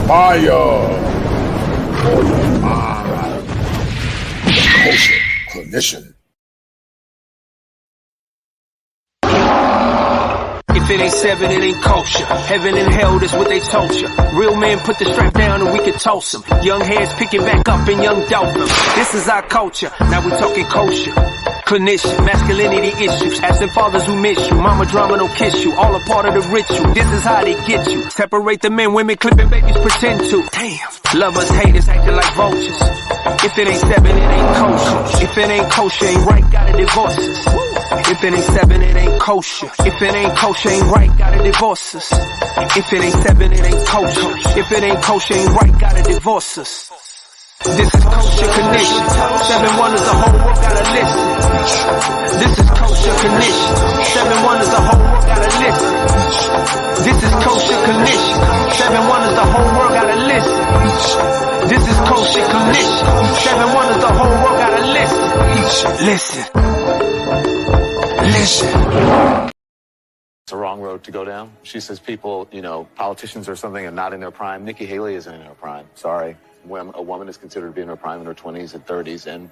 Fire on your mind. Kosher clinician. If it ain't seven, it ain't kosher. Heaven and hell, that's what they told you. Real men put the strap down and we can toss them. Young heads picking back up and young dolphins. This is our culture. Now we talking kosher. Clinician, masculinity issues. Absent fathers who miss you. Mama drama don't kiss you. All a part of the ritual. This is how they get you. Separate the men, women clipping babies pretend to. Damn. Lovers, haters acting like vultures. If it ain't seven, it ain't kosher. If it ain't kosher, ain't right, gotta divorce us. If it ain't seven, it ain't kosher. If it ain't kosher, ain't right, gotta divorce us. If it ain't seven, it ain't kosher. If it ain't kosher, ain't right, gotta divorce us. This is kosher condition. 7 wonders, the whole world gotta listen. This is kosher condition. 7 wonders, the whole world gotta listen. This is kosher condition. 7 wonders, the whole world gotta listen. This is kosher condition. 7 wonders, the whole world gotta listen. Listen. Listen. It's a wrong road to go down. She says people, politicians or something are not in their prime. Nikki Haley isn't in her prime. Sorry. When a woman is considered to be in her prime in her 20s and 30s and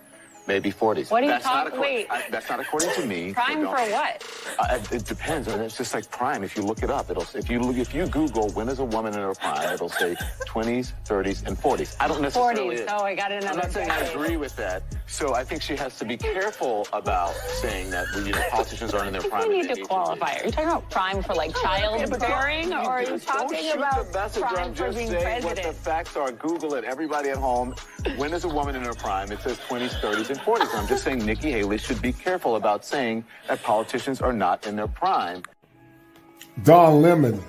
maybe 40s. What are you talking? Wait. That's not according to me. Prime for what? It depends. I mean, it's just like prime. If you look it up, if you Google when is a woman in her prime, it'll say 20s, 30s, and 40s. I don't necessarily. 40s. Oh, I got another. I'm not saying I agree with that. So I think she has to be careful about saying that politicians aren't in their prime. You need to qualify. Are you talking about prime for like childbearing, or are you talking about prime for being president? What the facts are. Google it. Everybody at home. When is a woman in her prime? It says 20s, 30s, and 40s. I'm just saying Nikki Haley should be careful about saying that politicians are not in their prime. Don Lemon,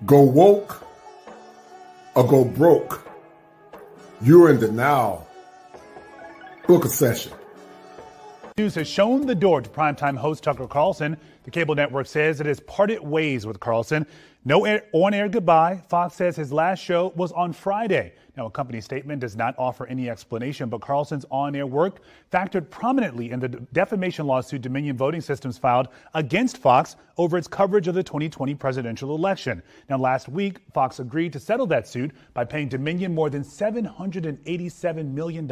go woke or go broke. You're in denial. Book a session. News has shown the door to primetime host Tucker Carlson. The cable network says it has parted ways with Carlson. No on-air goodbye. Fox says his last show was on Friday. Now, a company statement does not offer any explanation, but Carlson's on-air work factored prominently in the defamation lawsuit Dominion Voting Systems filed against Fox over its coverage of the 2020 presidential election. Now, last week, Fox agreed to settle that suit by paying Dominion more than $787 million.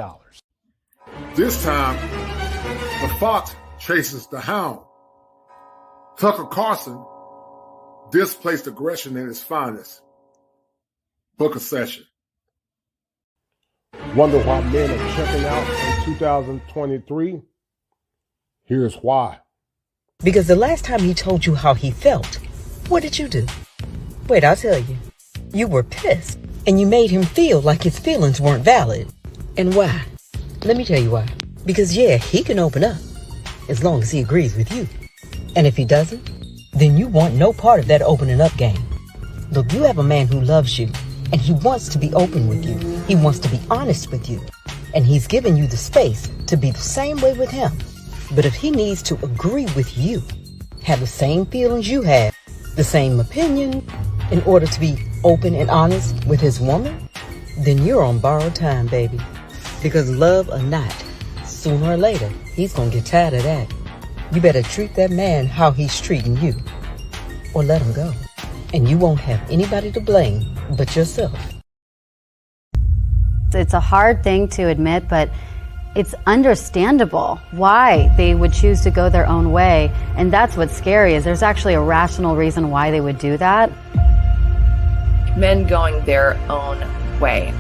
This time, the fox chases the hound. Tucker Carlson displaced aggression in its finest. Book a session. Wonder why men are checking out in 2023? Here's why. Because the last time he told you how he felt, what did you do? Wait, I'll tell you. You were pissed, and you made him feel like his feelings weren't valid. And why? Let me tell you why. Because yeah, he can open up, as long as he agrees with you. And if he doesn't, then you want no part of that opening up game. Look, you have a man who loves you, and he wants to be open with you. He wants to be honest with you. And he's given you the space to be the same way with him. But if he needs to agree with you, have the same feelings you have, the same opinion, in order to be open and honest with his woman, then you're on borrowed time, baby. Because love or not, sooner or later, he's gonna get tired of that. You better treat that man how he's treating you, or let him go. And you won't have anybody to blame but yourself. It's a hard thing to admit, but it's understandable why they would choose to go their own way. And that's what's scary, is there's actually a rational reason why they would do that. Men going their own way.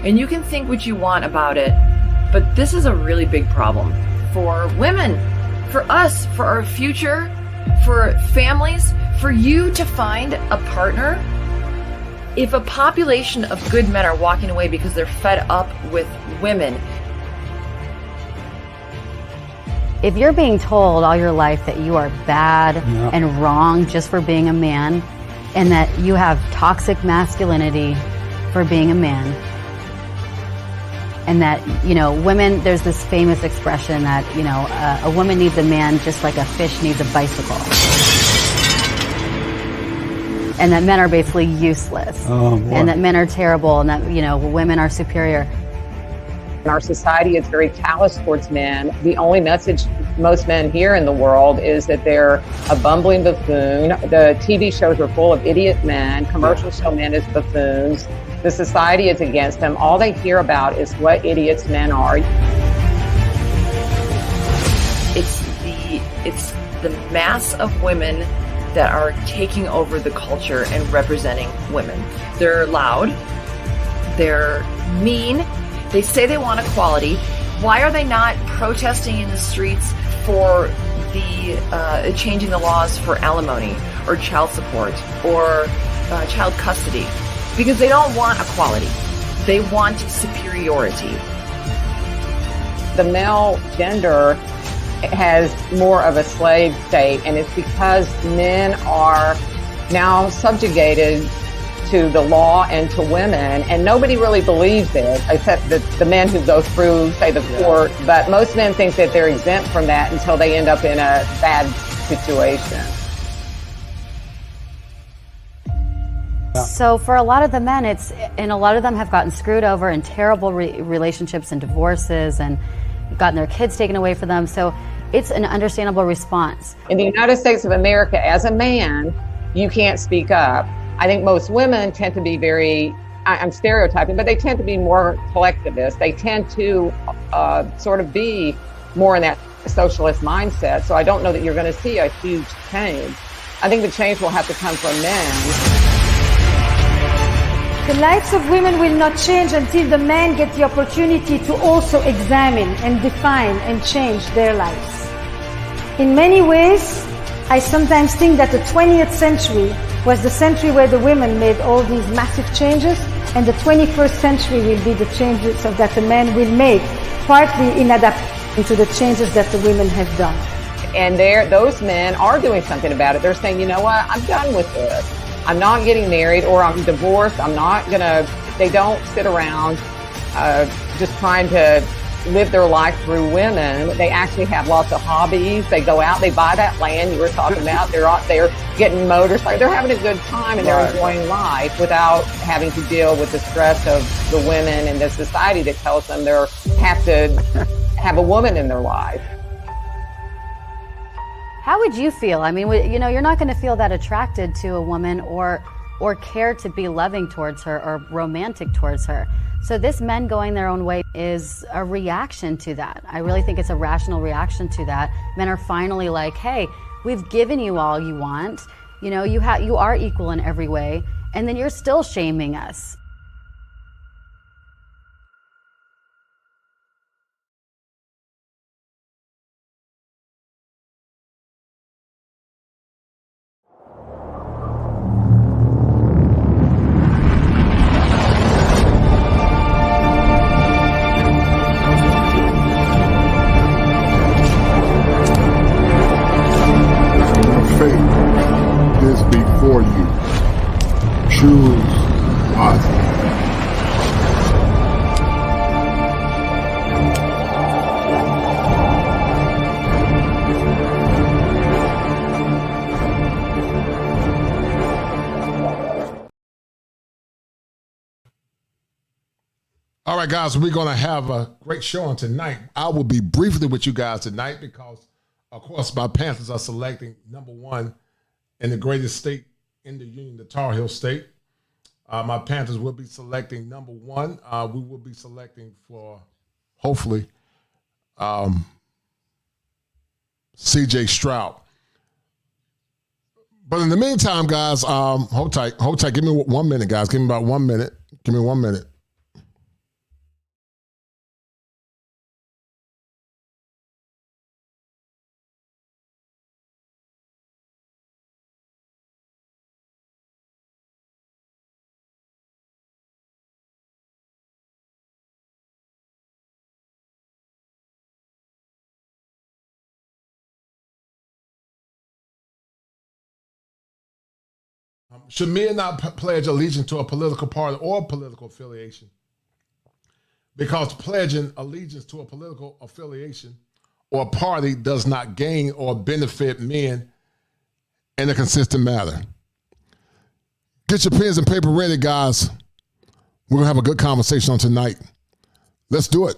And you can think what you want about it, but this is a really big problem for women, for us, for our future, for families, for you to find a partner. If a population of good men are walking away because they're fed up with women. If you're being told all your life that you are bad and wrong just for being a man, and that you have toxic masculinity for being a man, and that, women, there's this famous expression that, a woman needs a man just like a fish needs a bicycle. And that men are basically useless. And that men are terrible, and that, women are superior. Our society is very callous towards men. The only message most men hear in the world is that they're a bumbling buffoon. The TV shows are full of idiot men. Commercials show men as buffoons. The society is against them. All they hear about is what idiots men are. It's the mass of women that are taking over the culture and representing women. They're loud. They're mean. They say they want equality. Why are they not protesting in the streets for the changing the laws for alimony or child support or child custody? Because they don't want equality. They want superiority. The male gender has more of a slave state, and it's because men are now subjugated to the law and to women, and nobody really believes it, except the men who go through, say, the court. But most men think that they're exempt from that until they end up in a bad situation. So for a lot of the men, and a lot of them have gotten screwed over in terrible relationships and divorces and gotten their kids taken away from them. So it's an understandable response. In the United States of America, as a man, you can't speak up. I think most women tend to be I'm stereotyping, but they tend to be more collectivist. They tend to sort of be more in that socialist mindset. So I don't know that you're going to see a huge change. I think the change will have to come from men. The lives of women will not change until the men get the opportunity to also examine and define and change their lives. In many ways, I sometimes think that the 20th century was the century where the women made all these massive changes, and the 21st century will be the changes that the men will make, partly in adapting to the changes that the women have done. And those men are doing something about it. They're saying, you know what, I'm done with this. I'm not getting married, or I'm divorced. They don't sit around just trying to live their life through women. They actually have lots of hobbies. They go out, they buy that land you were talking about. They're out there getting motorcycles. They're having a good time, and they're enjoying life without having to deal with the stress of the women and the society that tells them they have to have a woman in their life. How would you feel? I mean, you're not going to feel that attracted to a woman or care to be loving towards her or romantic towards her. So this men going their own way is a reaction to that. I really think it's a rational reaction to that. Men are finally like, hey, we've given you all you want. You are equal in every way, and then you're still shaming us. Before you, choose wisely. All right, guys, we're going to have a great show on tonight. I will be briefly with you guys tonight because, of course, my Panthers are selecting number one in the greatest state in the union, the Tar Heel State. My Panthers will be selecting number one. We will be selecting for, hopefully, C.J. Stroud. But in the meantime, guys, hold tight. Give me 1 minute, guys. Give me about 1 minute. Give me 1 minute. Should men not pledge allegiance to a political party or political affiliation? Because pledging allegiance to a political affiliation or party does not gain or benefit men in a consistent manner. Get your pens and paper ready, guys. We're going to have a good conversation on tonight. Let's do it.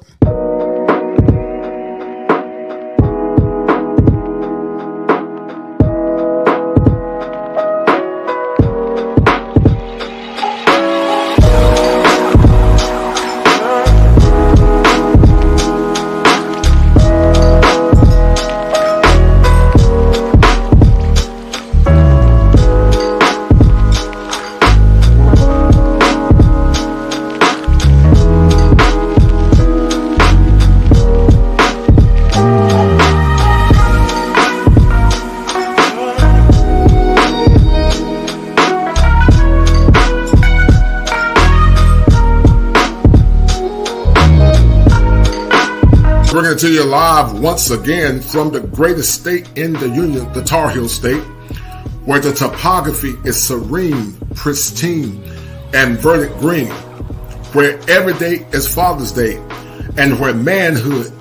Bringing it to you live once again from the greatest state in the Union, the Tar Heel State, where the topography is serene, pristine, and verdant green, where every day is Father's Day, and where manhood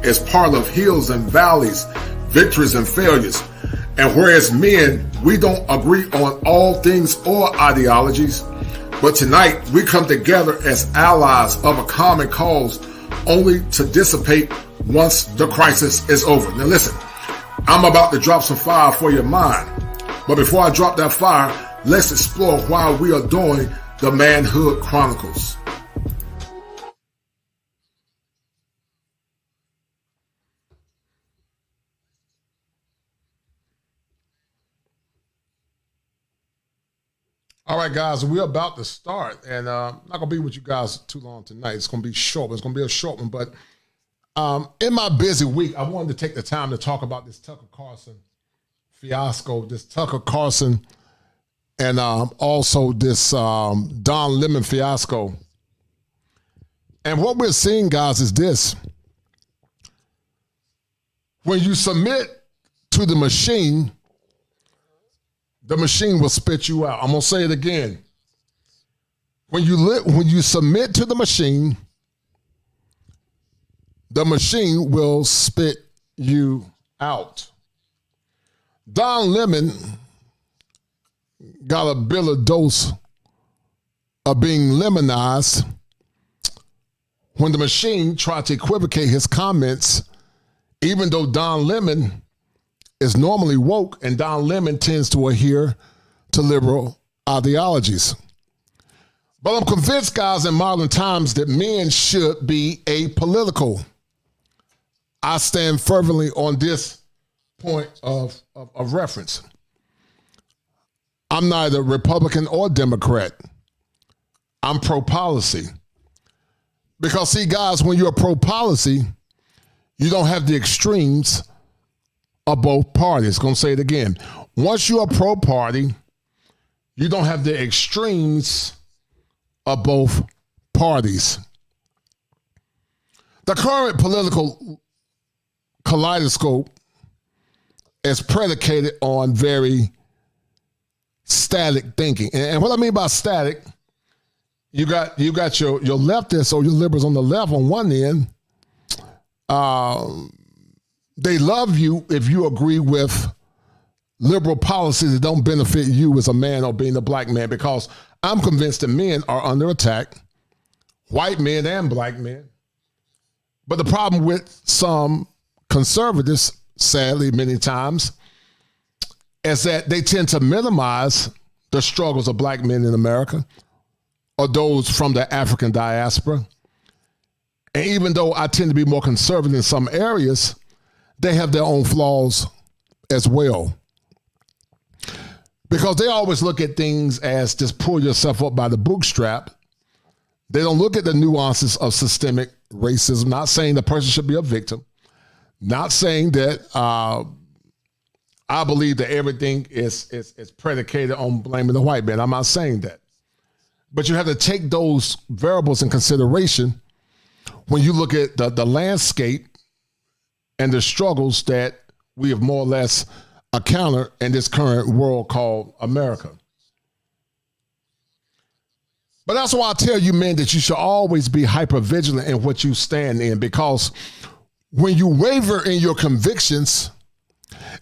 is part of hills and valleys, victories and failures, and whereas men, we don't agree on all things or ideologies, but tonight we come together as allies of a common cause, only to dissipate once the crisis is over. Now listen, I'm about to drop some fire for your mind. But before I drop that fire, let's explore why we are doing the Manhood Chronicles. All right, guys, we're about to start, and I'm not going to be with you guys too long tonight. It's going to be short. It's going to be a short one, but in my busy week, I wanted to take the time to talk about this Tucker Carlson fiasco, this Tucker Carlson, and also this Don Lemon fiasco. And what we're seeing, guys, is this. When you submit to the machine will spit you out. I'm going to say it again. When you submit to the machine will spit you out. Don Lemon got a bill of dose of being lemonized when the machine tried to equivocate his comments, even though Don Lemon is normally woke, and Don Lemon tends to adhere to liberal ideologies. But I'm convinced, guys, in modern times that men should be apolitical. I stand fervently on this point of reference. I'm neither Republican or Democrat. I'm pro-policy. Because, see, guys, when you're pro-policy, you don't have the extremes of both parties. Gonna say it again. Once you're a pro-party, you don't have the extremes of both parties. The current political kaleidoscope is predicated on very static thinking. And what I mean by static, you got your leftists or your liberals on the left on one end. They love you if you agree with liberal policies that don't benefit you as a man or being a black man, because I'm convinced that men are under attack, white men and black men. But the problem with some conservatives, sadly, many times, is that they tend to minimize the struggles of black men in America or those from the African diaspora. And even though I tend to be more conservative in some areas, they have their own flaws as well. Because they always look at things as just pull yourself up by the bootstrap. They don't look at the nuances of systemic racism. Not saying the person should be a victim. Not saying that I believe that everything is predicated on blaming the white man. I'm not saying that. But you have to take those variables in consideration when you look at the landscape and the struggles that we have more or less encountered in this current world called America. But that's why I tell you, men, that you should always be hypervigilant in what you stand in, because when you waver in your convictions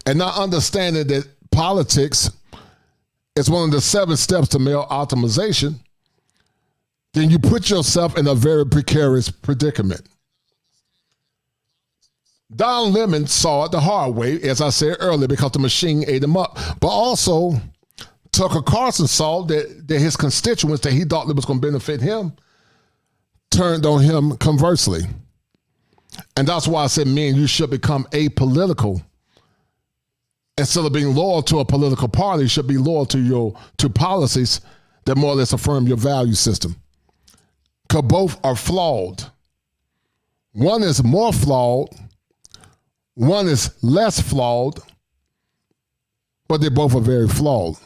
and not understanding that politics is one of the 7 steps to male optimization, then you put yourself in a very precarious predicament. Don Lemon saw it the hard way, as I said earlier, because the machine ate him up. But also, Tucker Carlson saw that his constituents that he thought that was going to benefit him turned on him conversely. And that's why I said, men, you should become apolitical. Instead of being loyal to a political party, you should be loyal to policies that more or less affirm your value system. Because both are flawed. One is more flawed, one is less flawed, but they both are very flawed.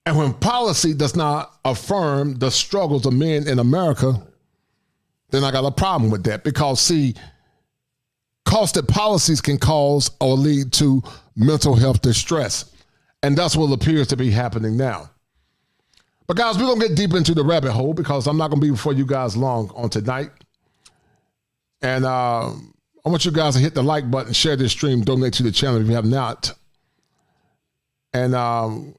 And when policy does not affirm the struggles of men in America, then I got a problem with that. Because, see, costed policies can cause or lead to mental health distress. And that's what appears to be happening now. But, guys, we're going to get deep into the rabbit hole because I'm not going to be before you guys long on tonight. And I want you guys to hit the like button, share this stream, donate to the channel if you have not. And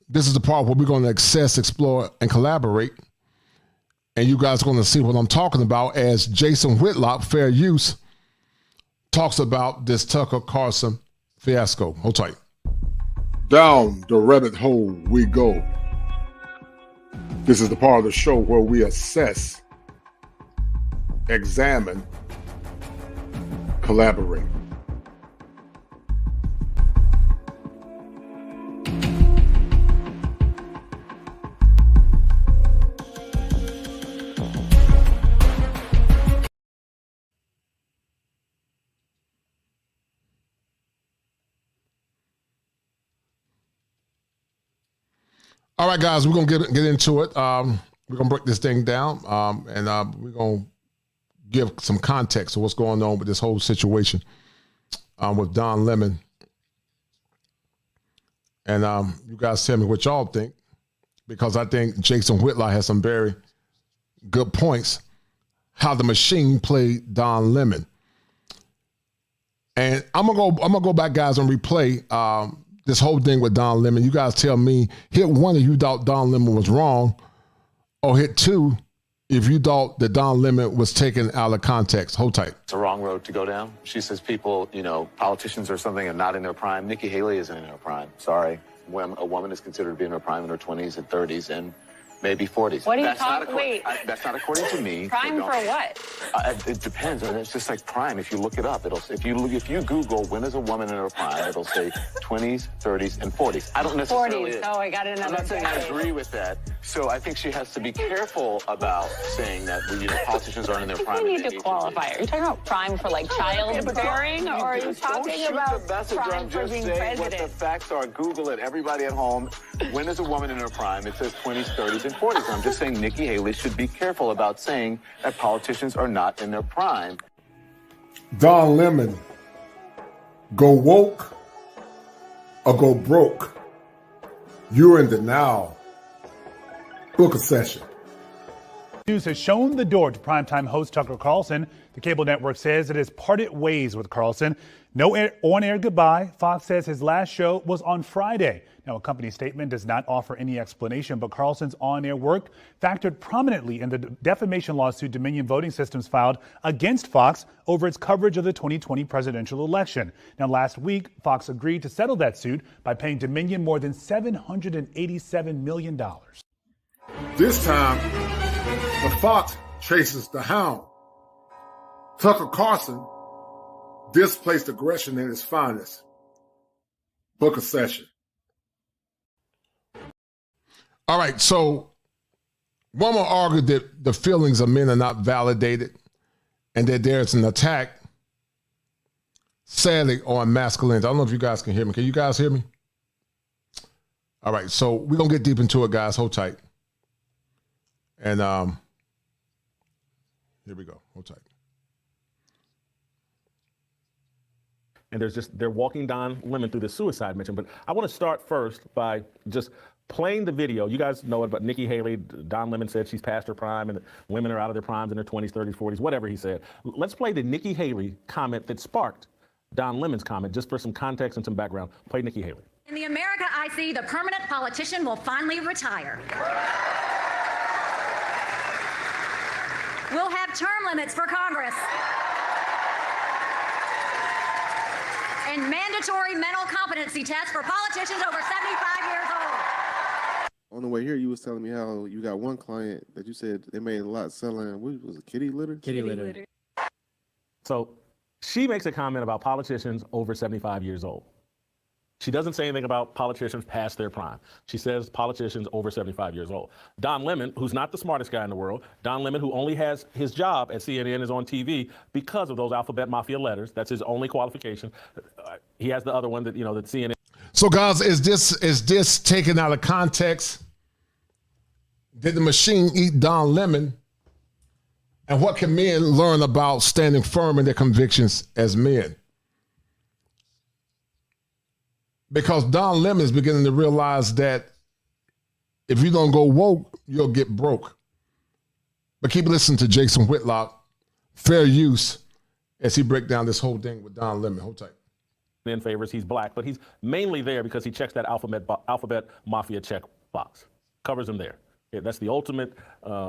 this is the part where we're going to access, explore, and collaborate. And you guys are going to see what I'm talking about as Jason Whitlock, Fair Use, talks about this Tucker Carlson fiasco. Hold tight. Down the rabbit hole we go. This is the part of the show where we assess, examine, collaborate. All right, guys, we're going to get into it. We're going to break this thing down, and we're going to give some context of what's going on with this whole situation with Don Lemon. And you guys tell me what y'all think, because I think Jason Whitlock has some very good points, how the machine played Don Lemon. And I'm gonna go back, guys, and replay this whole thing with Don Lemon. You guys tell me, hit one if you thought Don Lemon was wrong, or hit two if you thought that Don Lemon was taken out of context. Hold tight. It's a wrong road to go down. She says people, politicians or something are not in their prime. Nikki Haley isn't in her prime. Sorry. When a woman is considered to be in her prime in her 20s and 30s and maybe 40s. What are you talking? Wait. That's not according to me. Prime for what? It depends. I mean, it's just like prime. If you look it up, if you Google when is a woman in her prime, it'll say 20s, 30s, and 40s. I don't necessarily. 40s. Oh, I got another. I'm not saying I agree with that. So I think she has to be careful about saying that politicians aren't in their prime. You need to qualify. Are you talking about prime for like childbearing, or are you talking about prime for being president? What the facts are. Google it. Everybody at home. When is a woman in her prime? It says 20s, 30s, and 40s. I'm just saying Nikki Haley should be careful about saying that politicians are not in their prime. Don Lemon, go woke or go broke. You're in denial. Book a session. News has shown the door to primetime host Tucker Carlson. The cable network says it has parted ways with Carlson. No on-air goodbye. Fox says his last show was on Friday. Now, a company statement does not offer any explanation, but Carlson's on-air work factored prominently in the defamation lawsuit Dominion Voting Systems filed against Fox over its coverage of the 2020 presidential election. Now, last week, Fox agreed to settle that suit by paying Dominion more than $787 million. This time, the fox chases the hound. Tucker Carlson displaced aggression in its finest. Book a session. All right, so one will argue that the feelings of men are not validated and that there's an attack, sadly, on masculinity. I don't know if you guys can hear me. Can you guys hear me? All right, so we're going to get deep into it, guys. Hold tight. And here we go. Hold tight. And they're walking Don Lemon through the suicide mission. But I want to start first by just playing the video. You guys know it about Nikki Haley. Don Lemon said she's past her prime and women are out of their primes in their 20s, 30s, 40s, whatever he said. Let's play the Nikki Haley comment that sparked Don Lemon's comment, just for some context and some background. Play Nikki Haley. In the America I see, the permanent politician will finally retire. We'll have term limits for Congress. And mandatory mental competency tests for politicians over 75 years old. On the way here, you was telling me how you got one client that you said they made a lot selling, what was it, kitty litter? Kitty litter. So she makes a comment about politicians over 75 years old. She doesn't say anything about politicians past their prime. She says politicians over 75 years old. Don Lemon, who's not the smartest guy in the world, Don Lemon, who only has his job at CNN, is on TV because of those alphabet mafia letters. That's his only qualification. He has the other one that, that CNN. So guys, is this taken out of context? Did the machine eat Don Lemon? And what can men learn about standing firm in their convictions as men? Because Don Lemon is beginning to realize that if you don't go woke, you'll get broke. But keep listening to Jason Whitlock, fair use, as he breaks down this whole thing with Don Lemon. Hold tight. In favors, he's black, but he's mainly there because he checks that alphabet mafia check box, covers him there. Yeah, that's the ultimate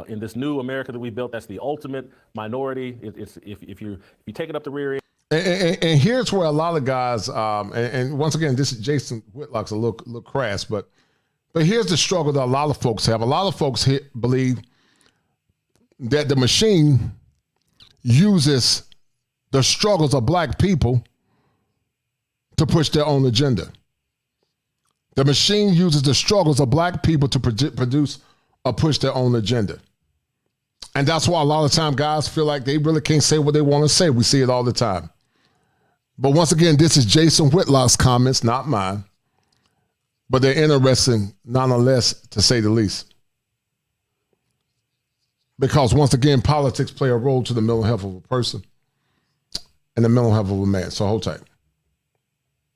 in this new America that we built. That's the ultimate minority. It's if you take it up the rear end. And here's where a lot of guys, and once again, this is Jason Whitlock's a little crass, but here's the struggle that a lot of folks have. A lot of folks believe that the machine uses the struggles of black people to push their own agenda. The machine uses the struggles of black people to produce or push their own agenda. And that's why a lot of time guys feel like they really can't say what they want to say. We see it all the time. But once again, this is Jason Whitlock's comments, not mine. But they're interesting, nonetheless, to say the least. Because once again, politics play a role to the mental health of a person and the mental health of a man. So hold tight.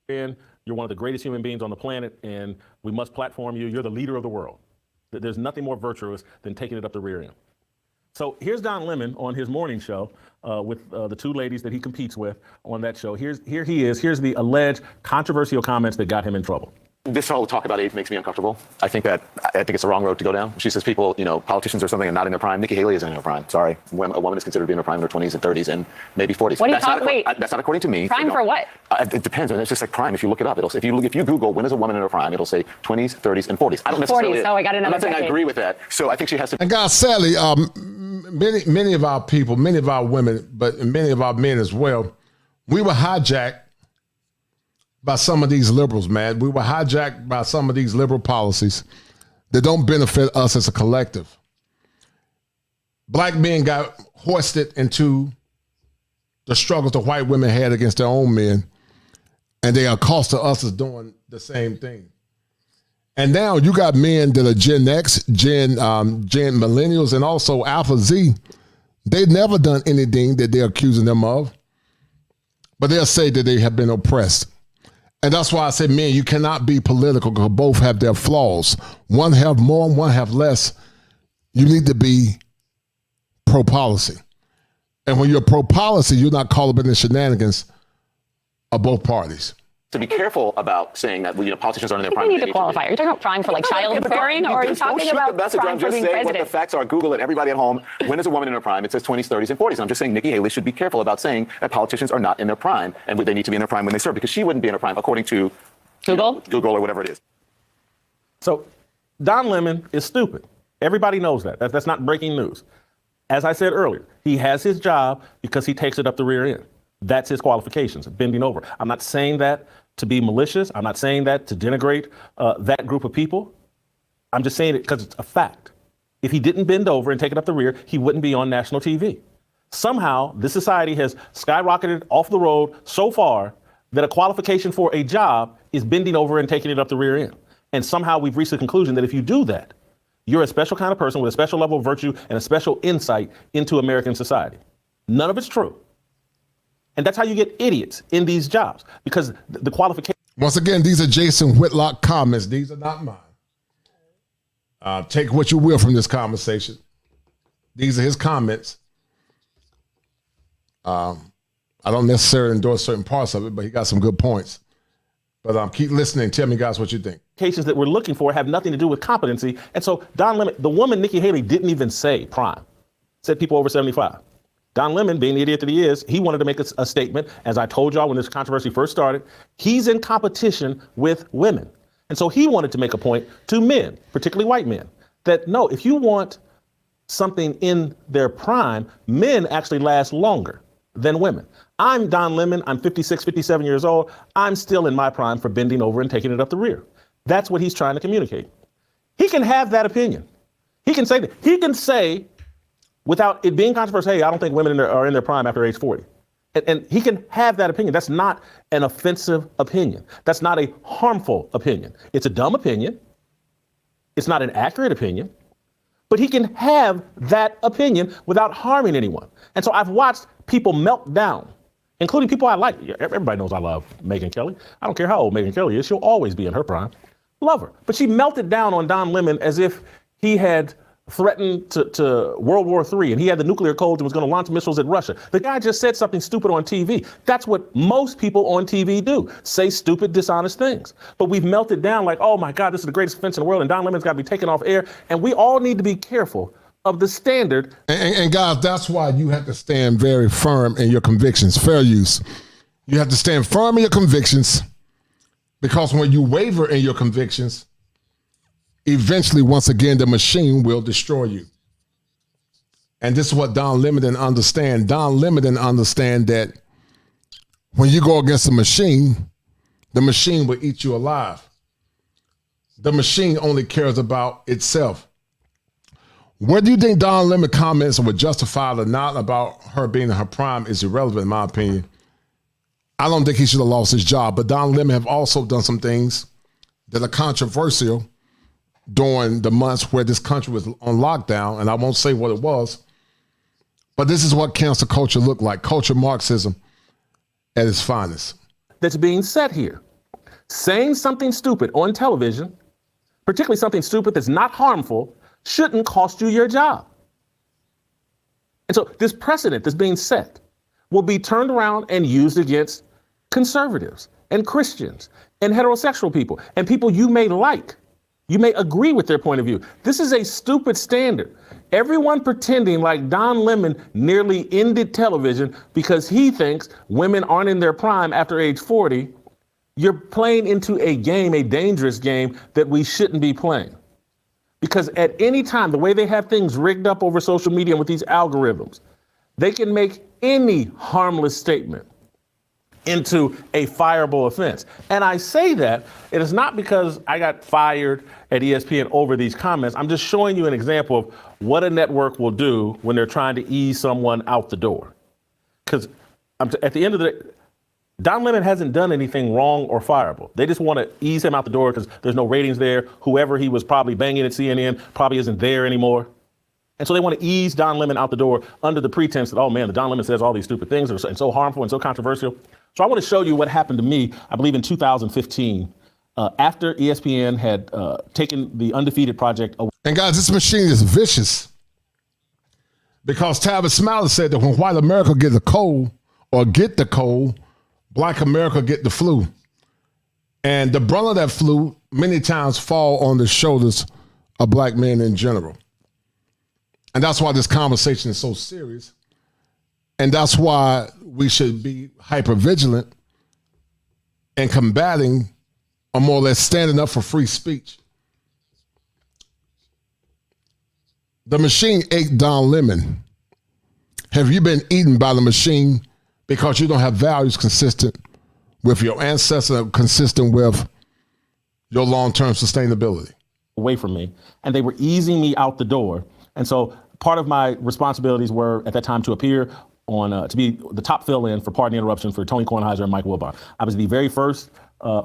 And you're one of the greatest human beings on the planet, and we must platform you. You're the leader of the world. There's nothing more virtuous than taking it up the rear end. So here's Don Lemon on his morning show with the two ladies that he competes with on that show. Here he is. Here's the alleged controversial comments that got him in trouble. This whole talk about age makes me uncomfortable. I think it's the wrong road to go down. She says people, politicians or something are not in their prime. Nikki Haley isn't in her prime. Sorry. When a woman is considered to be in her prime in her 20s and 30s and maybe 40s. What are you talking? Wait. That's not according to me. Prime for what? It depends. It's just like prime. If you look it up, it'll say, if you Google when is a woman in her prime, it'll say 20s, 30s, and 40s. I don't necessarily. 40s. Oh, I got another. I'm not saying I agree with that. So I think she has to. And guys, sadly, many of our people, many of our women, but many of our men as well, we were hijacked by some of these liberals, man. We were hijacked by some of these liberal policies that don't benefit us as a collective. Black men got hoisted into the struggles the white women had against their own men, and they are cost to us as doing the same thing. And now you got men that are Gen X, Gen Millennials, and also Alpha Z. They've never done anything that they're accusing them of, but they'll say that they have been oppressed. And that's why I say, man, you cannot be political because both have their flaws. One have more, one have less. You need to be pro-policy. And when you're pro-policy, you're not caught up in the shenanigans of both parties. To be careful about saying that politicians aren't in their I prime. think we need to qualify. Are you talking about prime for like childbearing, or are you talking about prime for being president? What the facts are. Google it. Everybody at home. When is a woman in her prime? It says 20s, 30s, and 40s. I'm just saying Nikki Haley should be careful about saying that politicians are not in their prime and they need to be in their prime when they serve, because she wouldn't be in her prime according to Google or whatever it is. So Don Lemon is stupid. Everybody knows that. That's not breaking news. As I said earlier, he has his job because he takes it up the rear end. That's his qualifications, bending over. I'm not saying that to be malicious. I'm not saying that to denigrate that group of people. I'm just saying it because it's a fact. If he didn't bend over and take it up the rear, he wouldn't be on national TV. Somehow, this society has skyrocketed off the road so far that a qualification for a job is bending over and taking it up the rear end. And somehow we've reached the conclusion that if you do that, you're a special kind of person with a special level of virtue and a special insight into American society. None of it's true. And that's how you get idiots in these jobs, because the qualification. Once again, these are Jason Whitlock comments. These are not mine. Take what you will from this conversation. These are his comments. I don't necessarily endorse certain parts of it, but he got some good points. But keep listening. Tell me, guys, what you think. Cases that we're looking for have nothing to do with competency. And so Don Lemon, the woman Nikki Haley didn't even say prime. said people over 75. Don Lemon, being the idiot that he is, he wanted to make a statement. As I told y'all when this controversy first started, he's in competition with women. And so he wanted to make a point to men, particularly white men, that no, if you want something in their prime, men actually last longer than women. I'm Don Lemon. I'm 56, 57 years old. I'm still in my prime for bending over and taking it up the rear. That's what he's trying to communicate. He can have that opinion. He can say that. He can say, without it being controversial, hey, I don't think women are in their prime after age 40. And he can have that opinion. That's not an offensive opinion. That's not a harmful opinion. It's a dumb opinion. It's not an accurate opinion. But he can have that opinion without harming anyone. And so I've watched people melt down, including people I like. Everybody knows I love Megyn Kelly. I don't care how old Megyn Kelly is. She'll always be in her prime. Love her. But she melted down on Don Lemon as if he had threatened to World War III and he had the nuclear codes and was going to launch missiles at Russia. The guy just said something stupid on TV. That's what most people on TV do, say stupid, dishonest things. But we've melted down like, oh my God, this is the greatest offense in the world and Don Lemon's got to be taken off air. And we all need to be careful of the standard. And guys, that's why you have to stand very firm in your convictions. Fair use. You have to stand firm in your convictions, because when you waver in your convictions, eventually, once again, the machine will destroy you. And this is what Don Lemon didn't understand. Don Lemon didn't understand that when you go against the machine will eat you alive. The machine only cares about itself. Whether you think Don Lemon comments were justified or not about her being in her prime is irrelevant, in my opinion. I don't think he should have lost his job, but Don Lemon have also done some things that are controversial during the months where this country was on lockdown, and I won't say what it was, but this is what cancel culture looked like, culture Marxism at its finest. That's being said here. Saying something stupid on television, particularly something stupid that's not harmful, shouldn't cost you your job. And so this precedent that's being set will be turned around and used against conservatives and Christians and heterosexual people and people you may like. You may agree with their point of view. This is a stupid standard. Everyone pretending like Don Lemon nearly ended television because he thinks women aren't in their prime after age 40. You're playing into a game, a dangerous game that we shouldn't be playing. Because at any time, the way they have things rigged up over social media and with these algorithms, they can make any harmless statement into a fireable offense. And I say that it is not because I got fired at ESPN over these comments. I'm just showing you an example of what a network will do when they're trying to ease someone out the door. Because at the end of the day, Don Lemon hasn't done anything wrong or fireable. They just want to ease him out the door because there's no ratings there. Whoever he was probably banging at CNN probably isn't there anymore. And so they want to ease Don Lemon out the door under the pretense that, oh man, the Don Lemon says all these stupid things and so harmful and so controversial. So I want to show you what happened to me, I believe in 2015, after ESPN had taken the Undefeated project away. And guys, this machine is vicious because Tavis Smiley said that when white America get the cold, black America get the flu. And the brunt of that flu many times fall on the shoulders of black men in general. And that's why this conversation is so serious. And that's why we should be hyper vigilant and combating or more or less standing up for free speech. The machine ate Don Lemon. Have you been eaten by the machine because you don't have values consistent with your ancestors, consistent with your long-term sustainability? Away from me, and they were easing me out the door. And so part of my responsibilities were at that time to appear on, to be the top fill-in for Pardon the Interruption for Tony Kornheiser and Mike Wilbon. I was the very first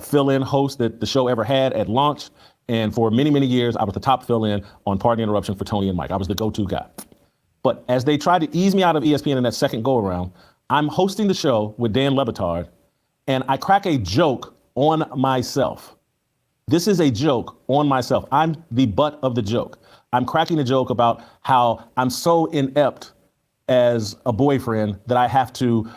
fill-in host that the show ever had at launch. And for many, many years, I was the top fill-in on Pardon the Interruption for Tony and Mike. I was the go-to guy. But as they tried to ease me out of ESPN in that second go-around, I'm hosting the show with Dan Le Batard, and I crack a joke on myself. This is a joke on myself. I'm the butt of the joke. I'm cracking a joke about how I'm so inept as a boyfriend that I have to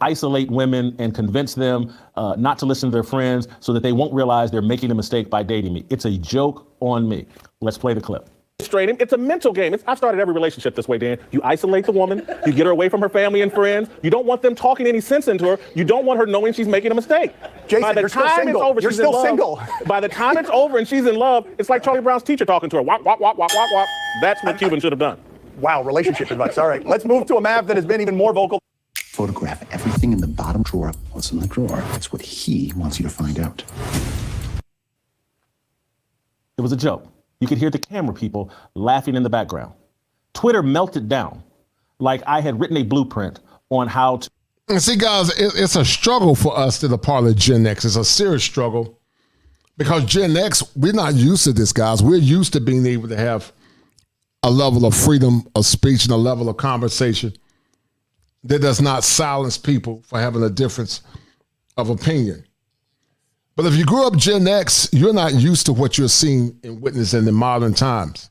isolate women and convince them not to listen to their friends so that they won't realize they're making a mistake by dating me. It's a joke on me. Let's play the clip. Straight him. It's a mental game. I started every relationship this way, Dan. You isolate the woman. You get her away from her family and friends. You don't want them talking any sense into her. You don't want her knowing she's making a mistake. Jason, by the you're time still single. It's over, You're she's still in love. single. By the time it's over and she's in love, it's like Charlie Brown's teacher talking to her. Wop, wop, wop, wop, wop, wop. That's what Cuban should have done. Wow, relationship advice. All right, let's move to a Mav that has been even more vocal. Photograph everything in the bottom drawer. What's in the drawer? That's what he wants you to find out. It was a joke. You could hear the camera people laughing in the background. Twitter melted down like I had written a blueprint on how to. And see, guys, it's a struggle for us that are part of Gen X. It's a serious struggle because Gen X, we're not used to this, guys. We're used to being able to have a level of freedom of speech and a level of conversation that does not silence people for having a difference of opinion. But if you grew up Gen X, you're not used to what you're seeing and witnessing in modern times.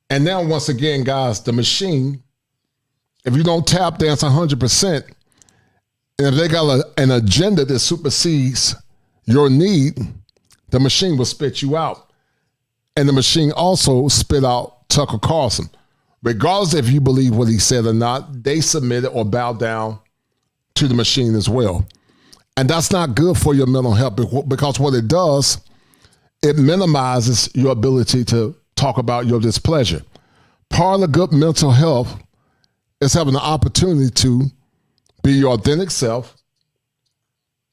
And now, once again, guys, the machine, if you don't tap dance 100%, and if they got an agenda that supersedes your need, the machine will spit you out. And the machine also spit out Tucker Carlson. Regardless if you believe what he said or not, they submitted or bowed down to the machine as well. And that's not good for your mental health because what it does, it minimizes your ability to talk about your displeasure. Part of good mental health is having the opportunity to be your authentic self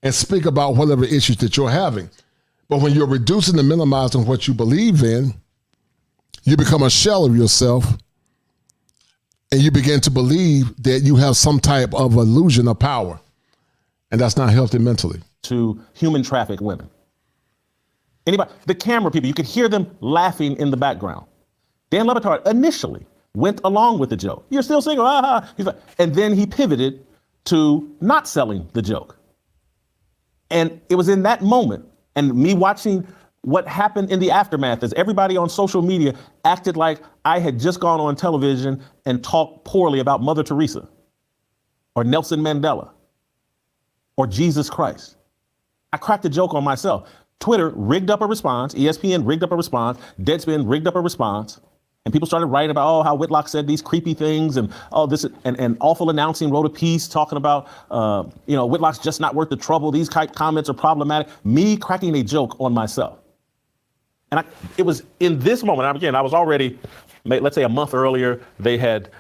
and speak about whatever issues that you're having. But when you're reducing and minimizing what you believe in, you become a shell of yourself and you begin to believe that you have some type of illusion of power. And that's not healthy mentally. To human traffic women. Anybody, the camera people, you could hear them laughing in the background. Dan Le Batard initially went along with the joke. You're still single, He's like, and then he pivoted to not selling the joke. And it was in that moment, and me watching what happened in the aftermath as everybody on social media acted like I had just gone on television and talked poorly about Mother Teresa or Nelson Mandela or Jesus Christ. I cracked a joke on myself. Twitter rigged up a response, ESPN rigged up a response, Deadspin rigged up a response, and people started writing about, how Whitlock said these creepy things and this, and Awful Announcing wrote a piece talking about, Whitlock's just not worth the trouble. These type comments are problematic. Me cracking a joke on myself. And it was in this moment, again, I was already, let's say a month earlier, they had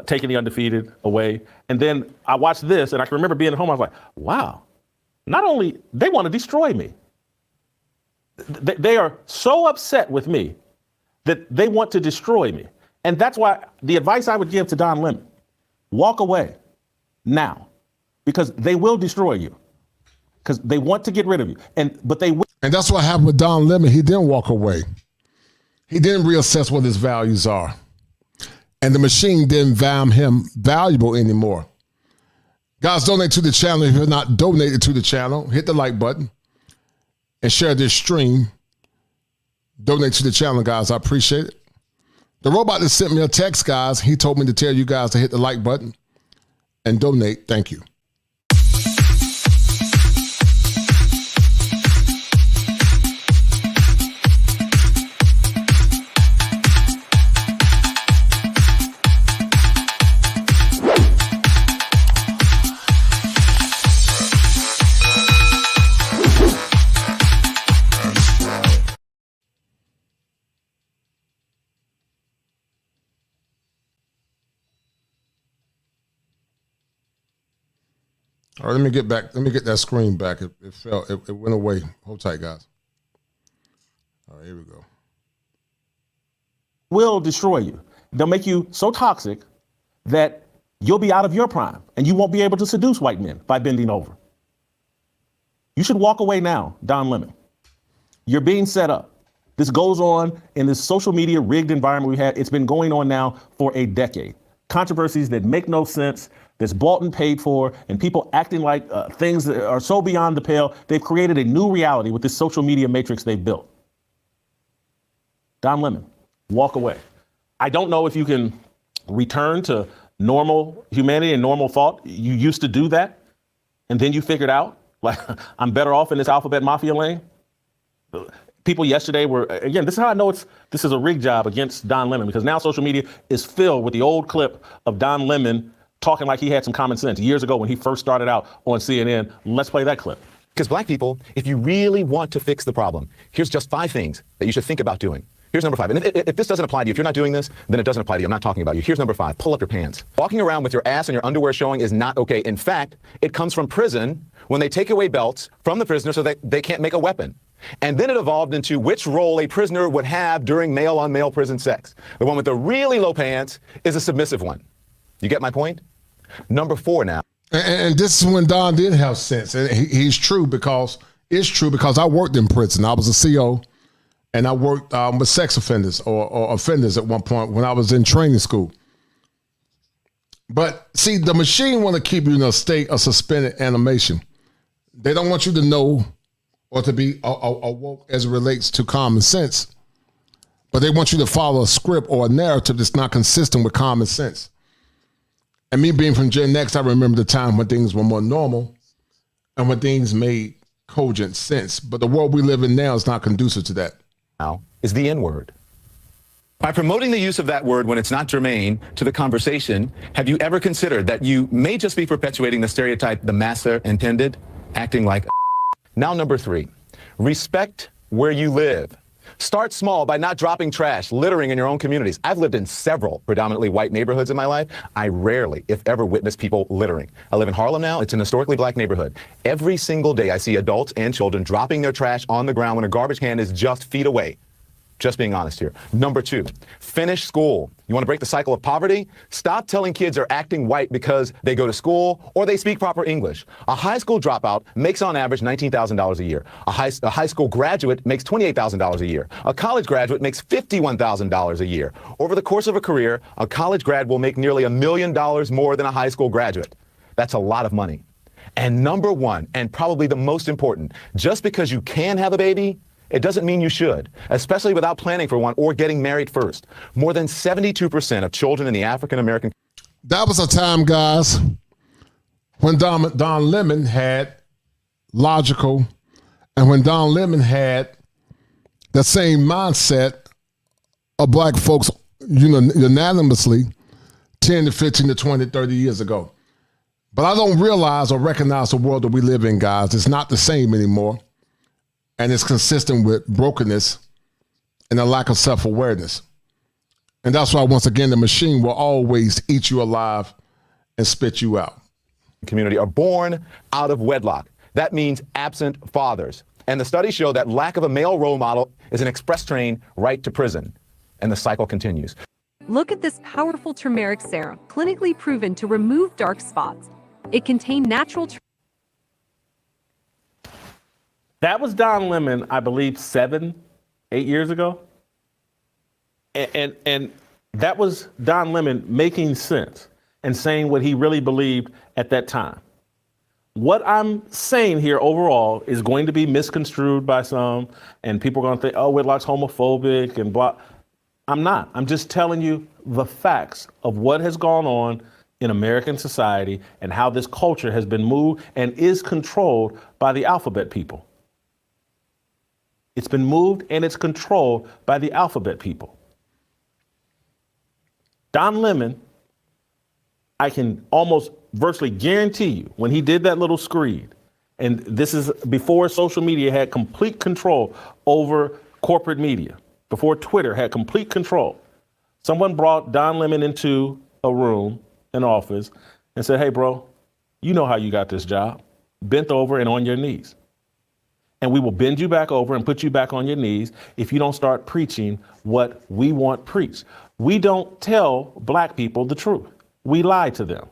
taken the Undefeated away. And then I watched this and I can remember being at home, I was like, wow, not only they want to destroy me, they are so upset with me that they want to destroy me. And that's why the advice I would give to Don Lemon, walk away now, because they will destroy you, because they want to get rid of you. But they will. And that's what happened with Don Lemon. He didn't walk away. He didn't reassess what his values are. And the machine didn't find him valuable anymore. Guys, donate to the channel. If you're not donated to the channel, hit the like button and share this stream. Donate to the channel, guys. I appreciate it. The robot that sent me a text, guys, he told me to tell you guys to hit the like button and donate. Thank you. All right, let me get back. Let me get that screen back. It went away. Hold tight, guys. All right, here we go. Will destroy you. They'll make you so toxic that you'll be out of your prime and you won't be able to seduce white men by bending over. You should walk away now, Don Lemon. You're being set up. This goes on in this social media rigged environment we had. It's been going on now for a decade. Controversies that make no sense, that's bought and paid for, and people acting like things that are so beyond the pale. They've created a new reality with this social media matrix they've built. Don Lemon, walk away. I don't know if you can return to normal humanity and normal thought. You used to do that, and then you figured out, like, I'm better off in this alphabet mafia lane. People yesterday were, again, this is how I know this is a rigged job against Don Lemon, because now social media is filled with the old clip of Don Lemon talking like he had some common sense years ago when he first started out on CNN. Let's play that clip. Because black people, if you really want to fix the problem, here's just 5 things that you should think about doing. Here's number 5. And if this doesn't apply to you, if you're not doing this, then it doesn't apply to you. I'm not talking about you. Here's number 5. Pull up your pants. Walking around with your ass and your underwear showing is not okay. In fact, it comes from prison when they take away belts from the prisoner so that they can't make a weapon. And then it evolved into which role a prisoner would have during male-on-male prison sex. The one with the really low pants is a submissive one. You get my point? Number 4 now. And this is when Don did have sense. And it's true because I worked in prison. I was a CO, and I worked with sex offenders or offenders at one point when I was in training school. But see, the machine want to keep you in a state of suspended animation. They don't want you to know or to be awoke as it relates to common sense. But they want you to follow a script or a narrative that's not consistent with common sense. And me being from Gen X, I remember the time when things were more normal and when things made cogent sense. But the world we live in now is not conducive to that. Now is the N-word. By promoting the use of that word when it's not germane to the conversation, have you ever considered that you may just be perpetuating the stereotype the master intended, acting like a Now, number 3, respect where you live. Start small by not dropping trash, littering in your own communities. I've lived in several predominantly white neighborhoods in my life. I rarely, if ever, witness people littering. I live in Harlem now. It's an historically black neighborhood. Every single day I see adults and children dropping their trash on the ground when a garbage can is just feet away. Just being honest here. Number 2, finish school. You want to break the cycle of poverty? Stop telling kids they're acting white because they go to school or they speak proper English. A high school dropout makes on average $19,000 a year. A high school graduate makes $28,000 a year. A college graduate makes $51,000 a year. Over the course of a career, a college grad will make nearly $1 million more than a high school graduate. That's a lot of money. And number 1, and probably the most important, just because you can have a baby, it doesn't mean you should, especially without planning for one or getting married first. More than 72% of children in the African American. That was a time, guys, when Don Lemon had logical, and when Don Lemon had the same mindset of black folks, unanimously 10 to 15 to 20, 30 years ago. But I don't realize or recognize the world that we live in, guys. It's not the same anymore. And it's consistent with brokenness and a lack of self-awareness. And that's why, once again, the machine will always eat you alive and spit you out. Community are born out of wedlock. That means absent fathers. And the studies show that lack of a male role model is an express train right to prison. And the cycle continues. Look at this powerful turmeric serum, clinically proven to remove dark spots. It contains natural. That was Don Lemon, I believe, 7, 8 years ago. And that was Don Lemon making sense and saying what he really believed at that time. What I'm saying here overall is going to be misconstrued by some, and people are going to think, oh, Whitlock's homophobic and blah. I'm not. I'm just telling you the facts of what has gone on in American society and how this culture has been moved and is controlled by the alphabet people. It's been moved and it's controlled by the alphabet people. Don Lemon, I can almost virtually guarantee you, when he did that little screed, and this is before social media had complete control over corporate media, before Twitter had complete control, someone brought Don Lemon into a room, an office, and said, hey, bro, you know how you got this job. Bent over and on your knees. And we will bend you back over and put you back on your knees if you don't start preaching what we want preached. We don't tell black people the truth. We lie to them.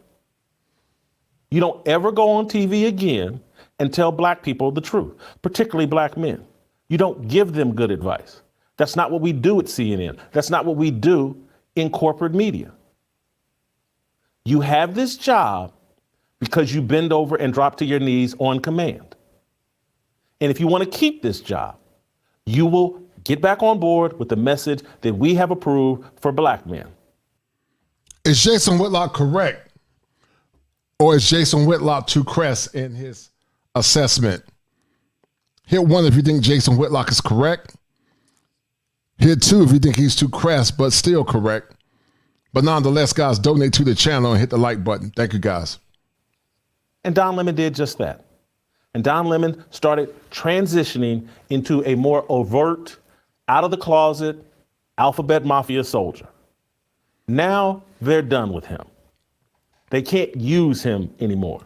You don't ever go on TV again and tell black people the truth, particularly black men. You don't give them good advice. That's not what we do at CNN. That's not what we do in corporate media. You have this job because you bend over and drop to your knees on command. And if you want to keep this job, you will get back on board with the message that we have approved for black men. Is Jason Whitlock correct? Or is Jason Whitlock too crass in his assessment? Hit 1 if you think Jason Whitlock is correct. Here too, if you think he's too crass, but still correct. But nonetheless, guys, donate to the channel and hit the like button. Thank you, guys. And Don Lemon did just that. And Don Lemon started transitioning into a more overt, out of the closet, alphabet mafia soldier. Now they're done with him. They can't use him anymore.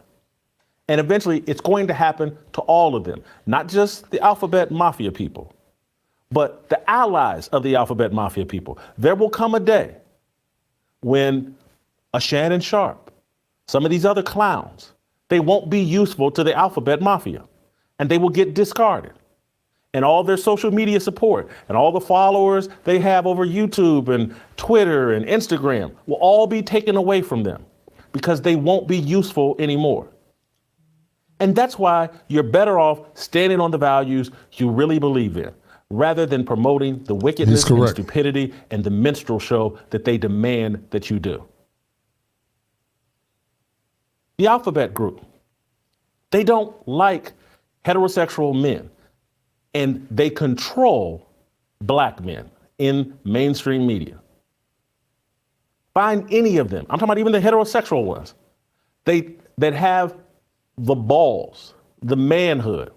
And eventually it's going to happen to all of them, not just the alphabet mafia people, but the allies of the alphabet mafia people. There will come a day when a Shannon Sharp, some of these other clowns, they won't be useful to the alphabet mafia, and they will get discarded. And all their social media support and all the followers they have over YouTube and Twitter and Instagram will all be taken away from them because they won't be useful anymore. And that's why you're better off standing on the values you really believe in, rather than promoting the wickedness and stupidity and the minstrel show that they demand that you do. The alphabet group, they don't like heterosexual men, and they control black men in mainstream media. Find any of them, I'm talking about even the heterosexual ones, that have the balls, the manhood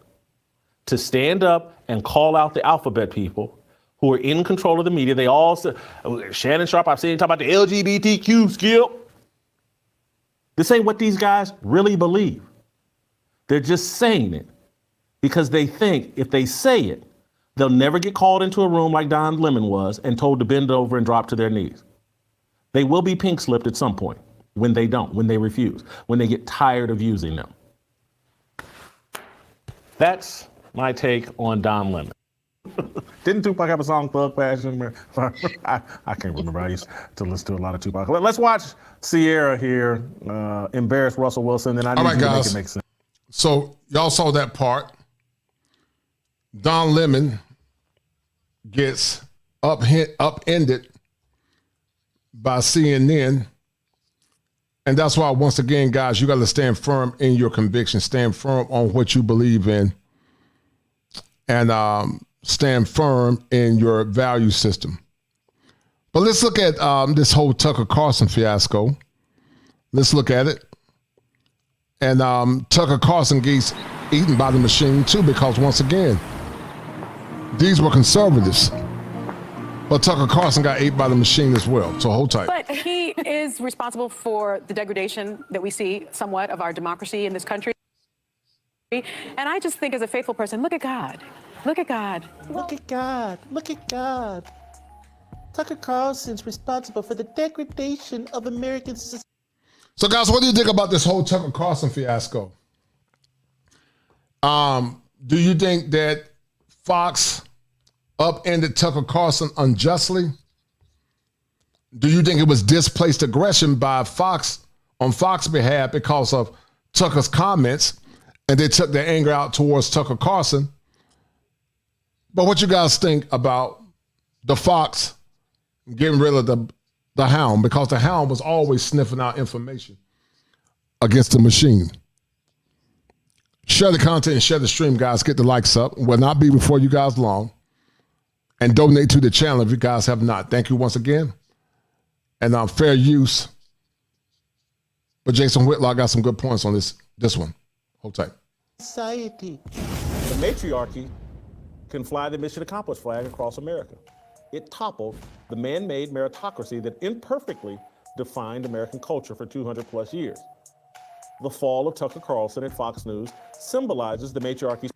to stand up and call out the alphabet people who are in control of the media. They all say, Shannon Sharp, I've seen him talk about the LGBTQ skill. This ain't what these guys really believe. They're just saying it because they think if they say it, they'll never get called into a room like Don Lemon was and told to bend over and drop to their knees. They will be pink slipped at some point when they don't, when they refuse, when they get tired of using them. That's my take on Don Lemon. Didn't Tupac have a song, Thug Passion? I can't remember. I used to listen to a lot of Tupac. Let's watch Sierra here embarrass Russell Wilson, and I need you to make it make sense. So y'all saw that part. Don Lemon gets upended by CNN. And that's why, once again, guys, you got to stand firm in your conviction, stand firm on what you believe in, and stand firm in your value system. But let's look at this whole Tucker Carlson fiasco. Let's look at it. And Tucker Carlson gets eaten by the machine too, because once again, these were conservatives. But Tucker Carlson got ate by the machine as well, so hold tight. But he is responsible for the degradation that we see somewhat of our democracy in this country. And I just think, as a faithful person, look at God. Look at God. Look at God. Look at God. Tucker Carlson's responsible for the degradation of American society. So, guys, what do you think about this whole Tucker Carlson fiasco? Do you think that Fox upended Tucker Carlson unjustly? Do you think it was displaced aggression by Fox on Fox's behalf because of Tucker's comments, and they took their anger out towards Tucker Carlson? But what you guys think about the Fox getting rid of the hound, because the hound was always sniffing out information against the machine? Share the content and share the stream, guys. Get the likes up. Will not be before you guys long. And donate to the channel if you guys have not. Thank you once again. And fair use. But Jason Whitlock got some good points on this one. Hold tight. Society. The matriarchy can fly the mission accomplished flag across America. It toppled the man-made meritocracy that imperfectly defined American culture for 200 plus years. The fall of Tucker Carlson at Fox News symbolizes the matriarchy.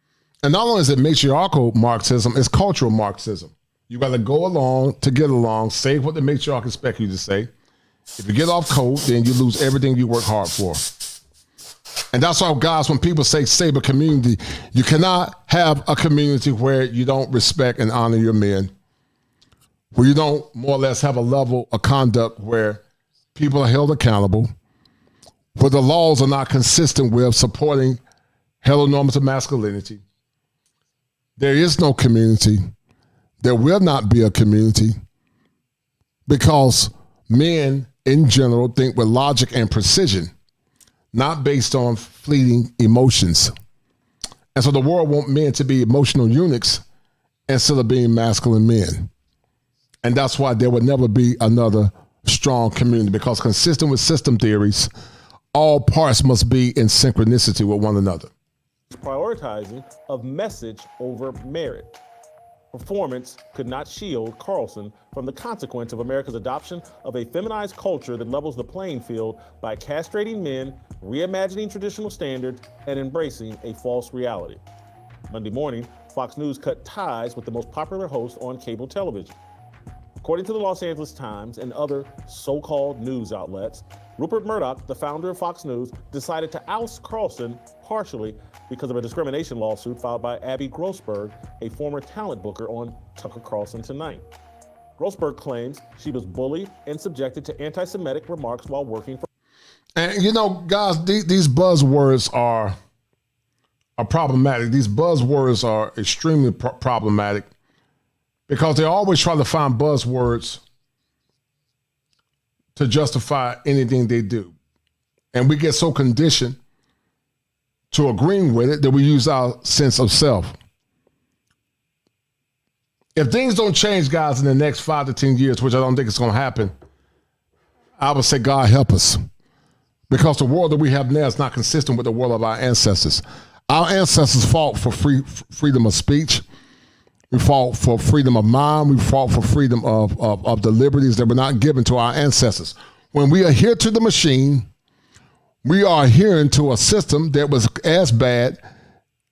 And not only is it matriarchal Marxism, it's cultural Marxism. You got to go along to get along, say what the matriarch expects you to say. If you get off code, then you lose everything you work hard for. And that's why, guys, when people say save a community, you cannot have a community where you don't respect and honor your men, where you don't more or less have a level of conduct where people are held accountable, where the laws are not consistent with supporting heteronormative masculinity. There is no community. There will not be a community, because men in general think with logic and precision, not based on fleeting emotions. And so the world wants men to be emotional eunuchs instead of being masculine men. And that's why there will never be another strong community, because consistent with system theories, all parts must be in synchronicity with one another. Prioritizing of message over merit. Performance could not shield CARLSON from the consequence of America's adoption of a feminized culture that levels the playing field by castrating men, reimagining traditional standards, and embracing a false reality. Monday morning, Fox News cut ties with the most popular host on cable television. According to the Los Angeles Times and other so-called news outlets, Rupert Murdoch, the founder of Fox News, decided to oust CARLSON partially because of a discrimination lawsuit filed by Abby Grossberg, a former talent booker on Tucker Carlson Tonight. Grossberg claims she was bullied and subjected to anti-Semitic remarks while working for... And, you know, guys, these buzzwords are problematic. These buzzwords are extremely problematic because they always try to find buzzwords to justify anything they do. And we get so conditioned to agreeing with it that we use our sense of self. If things don't change, guys, in the next 5 to 10 years, which I don't think it's going to happen, I would say God help us. Because the world that we have now is not consistent with the world of our ancestors. Our ancestors fought for freedom of speech. We fought for freedom of mind. We fought for freedom of the liberties that were not given to our ancestors. When we adhere to the machine, we are adhering to a system that was as bad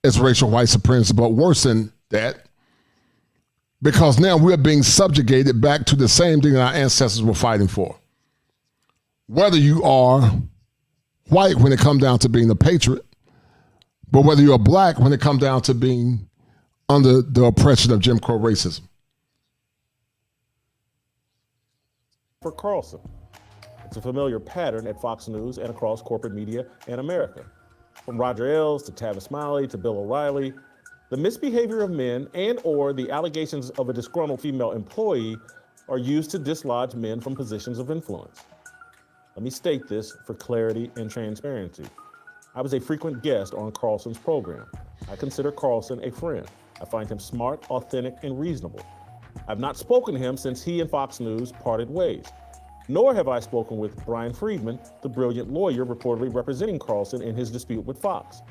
as racial white supremacy, but worse than that, because now we're being subjugated back to the same thing that our ancestors were fighting for. Whether you are white when it comes down to being a patriot, but whether you're black when it comes down to being under the oppression of Jim Crow racism. For CARLSON. It's a familiar pattern at Fox News and across corporate media in America. From Roger Ailes to Tavis Smiley to Bill O'Reilly, the misbehavior of men and or the allegations of a disgruntled female employee are used to dislodge men from positions of influence. Let me state this for clarity and transparency. I was a frequent guest on CARLSON's program. I consider CARLSON a friend. I find him smart, authentic, and reasonable. I've not spoken to him since he and Fox News parted ways. Nor have I spoken with Brian Friedman, the brilliant lawyer reportedly representing CARLSON in his dispute with Fox.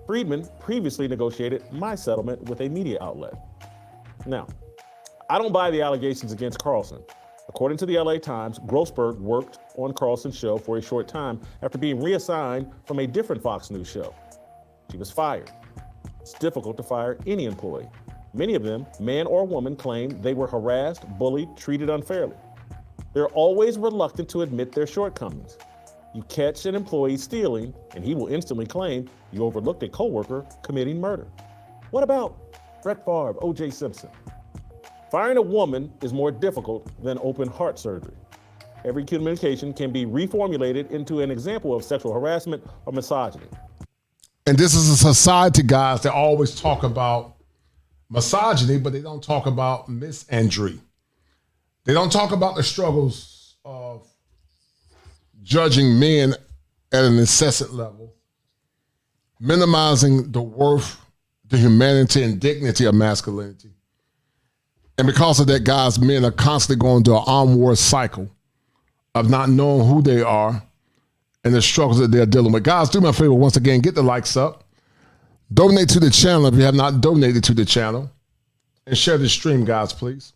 Friedman previously negotiated my settlement with a media outlet. Now, I don't buy the allegations against CARLSON. According to the LA Times, Grossberg worked on CARLSON's show for a short time after being reassigned from a different Fox News show. She was fired. It's difficult to fire any employee. Many of them, man or woman, claim they were harassed, bullied, treated unfairly. They're always reluctant to admit their shortcomings. You catch an employee stealing, and he will instantly claim you overlooked a coworker committing murder. What about Brett Favre, O.J. Simpson? Firing a woman is more difficult than open heart surgery. Every communication can be reformulated into an example of sexual harassment or misogyny. And this is a society, guys, that always talk about misogyny, but they don't talk about misandry. They don't talk about the struggles of judging men at an incessant level, minimizing the worth, the humanity, and dignity of masculinity. And because of that, guys, men are constantly going through an onward cycle of not knowing who they are and the struggles that they're dealing with. Guys, do me a favor, once again, get the likes up. Donate to the channel if you have not donated to the channel. And share this stream, guys, please.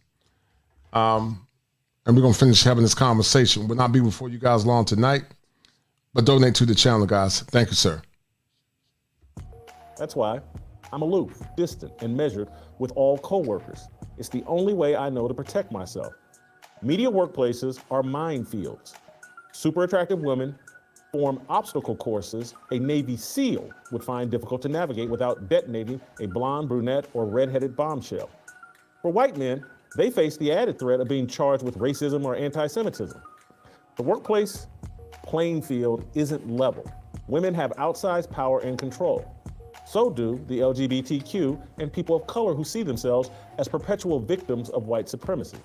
And we're going to finish having this conversation. We'll not be before you guys long tonight, but donate to the channel, guys. Thank you, sir. That's why I'm aloof, distant, and measured with all coworkers. It's the only way I know to protect myself. Media workplaces are minefields. Super attractive women form obstacle courses a Navy SEAL would find difficult to navigate without detonating a blonde, brunette, or redheaded bombshell. For white men, they face the added threat of being charged with racism or anti-Semitism. The workplace playing field isn't level. Women have outsized power and control. So do the LGBTQ and people of color who see themselves as perpetual victims of white supremacy.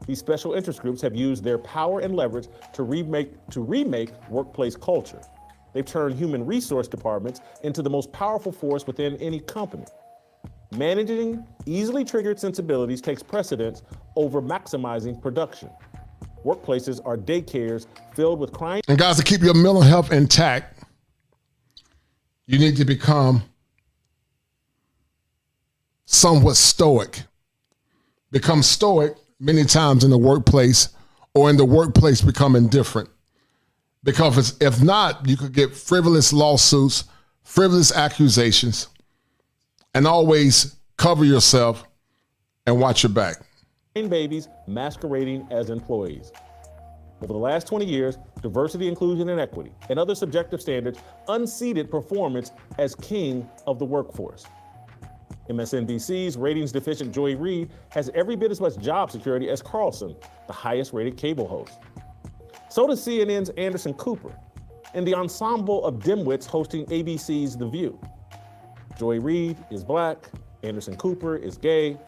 These special interest groups have used their power and leverage to remake workplace culture. They've turned human resource departments into the most powerful force within any company. Managing easily triggered sensibilities takes precedence over maximizing production. Workplaces are daycares filled with crying. And guys, to keep your mental health intact, you need to become somewhat stoic. Become stoic many times in the workplace, or in the workplace become indifferent. Because if not, you could get frivolous lawsuits, frivolous accusations, and always cover yourself and watch your back. Babies masquerading as employees. Over the last 20 years, diversity, inclusion, and equity, and other subjective standards unseated performance as king of the workforce. MSNBC's ratings-deficient Joy Reid has every bit as much job security as CARLSON, the highest-rated cable host. So does CNN's Anderson Cooper, and the ensemble of dimwits hosting ABC's The View. Joy Reid is black, Anderson Cooper is gay,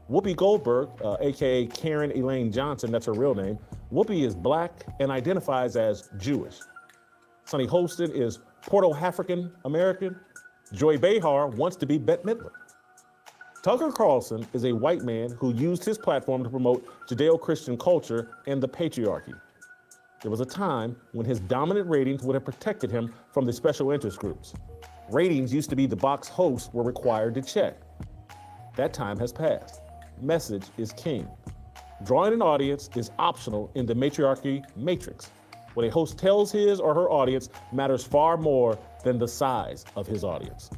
Whoopi Goldberg, aka Karen Elaine Johnson, that's her real name, Whoopi is black and identifies as Jewish. Sonny Holston is Puerto African American. Joy Behar wants to be Bette Midler. Tucker Carlson is a white man who used his platform to promote Judeo-Christian culture and the patriarchy. There was a time when his dominant ratings would have protected him from the special interest groups. Ratings used to be the box hosts were required to check. That time has passed. Message is king. Drawing an audience is optional in the matriarchy matrix. What a host tells his or her audience matters far more than the size of his audience.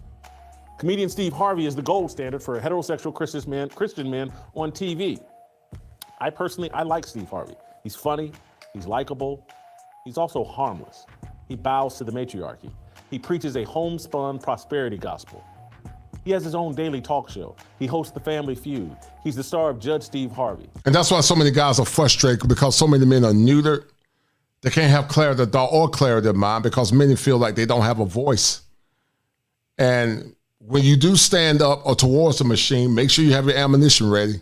Comedian Steve Harvey is the gold standard for heterosexual Christian men on TV. I like Steve Harvey. He's funny, he's likable, he's also harmless. He bows to the matriarchy. He preaches a homespun prosperity gospel. He has his own daily talk show. He hosts The Family Feud. He's the star of Judge Steve Harvey. And that's why so many guys are frustrated, because so many men are neutered. They can't have clarity of thought or clarity of mind because many feel like they don't have a voice. And when you do stand up or towards the machine, make sure you have your ammunition ready,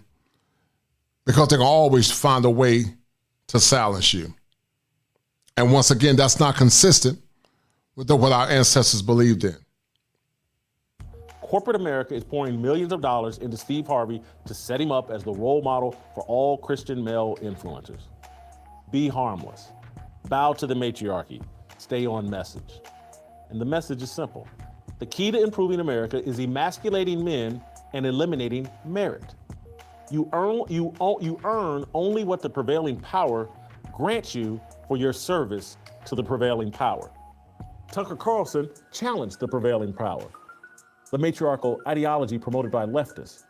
because they can always find a way to silence you. And once again, that's not consistent with what our ancestors believed in. Corporate America is pouring millions of dollars into Steve Harvey to set him up as the role model for all Christian male influencers. Be harmless. Bow to the matriarchy. Stay on message. And the message is simple. The key to improving America is emasculating men and eliminating merit. You earn only what the prevailing power grants you for your service to the prevailing power. Tucker Carlson challenged the prevailing power, the matriarchal ideology promoted by leftists.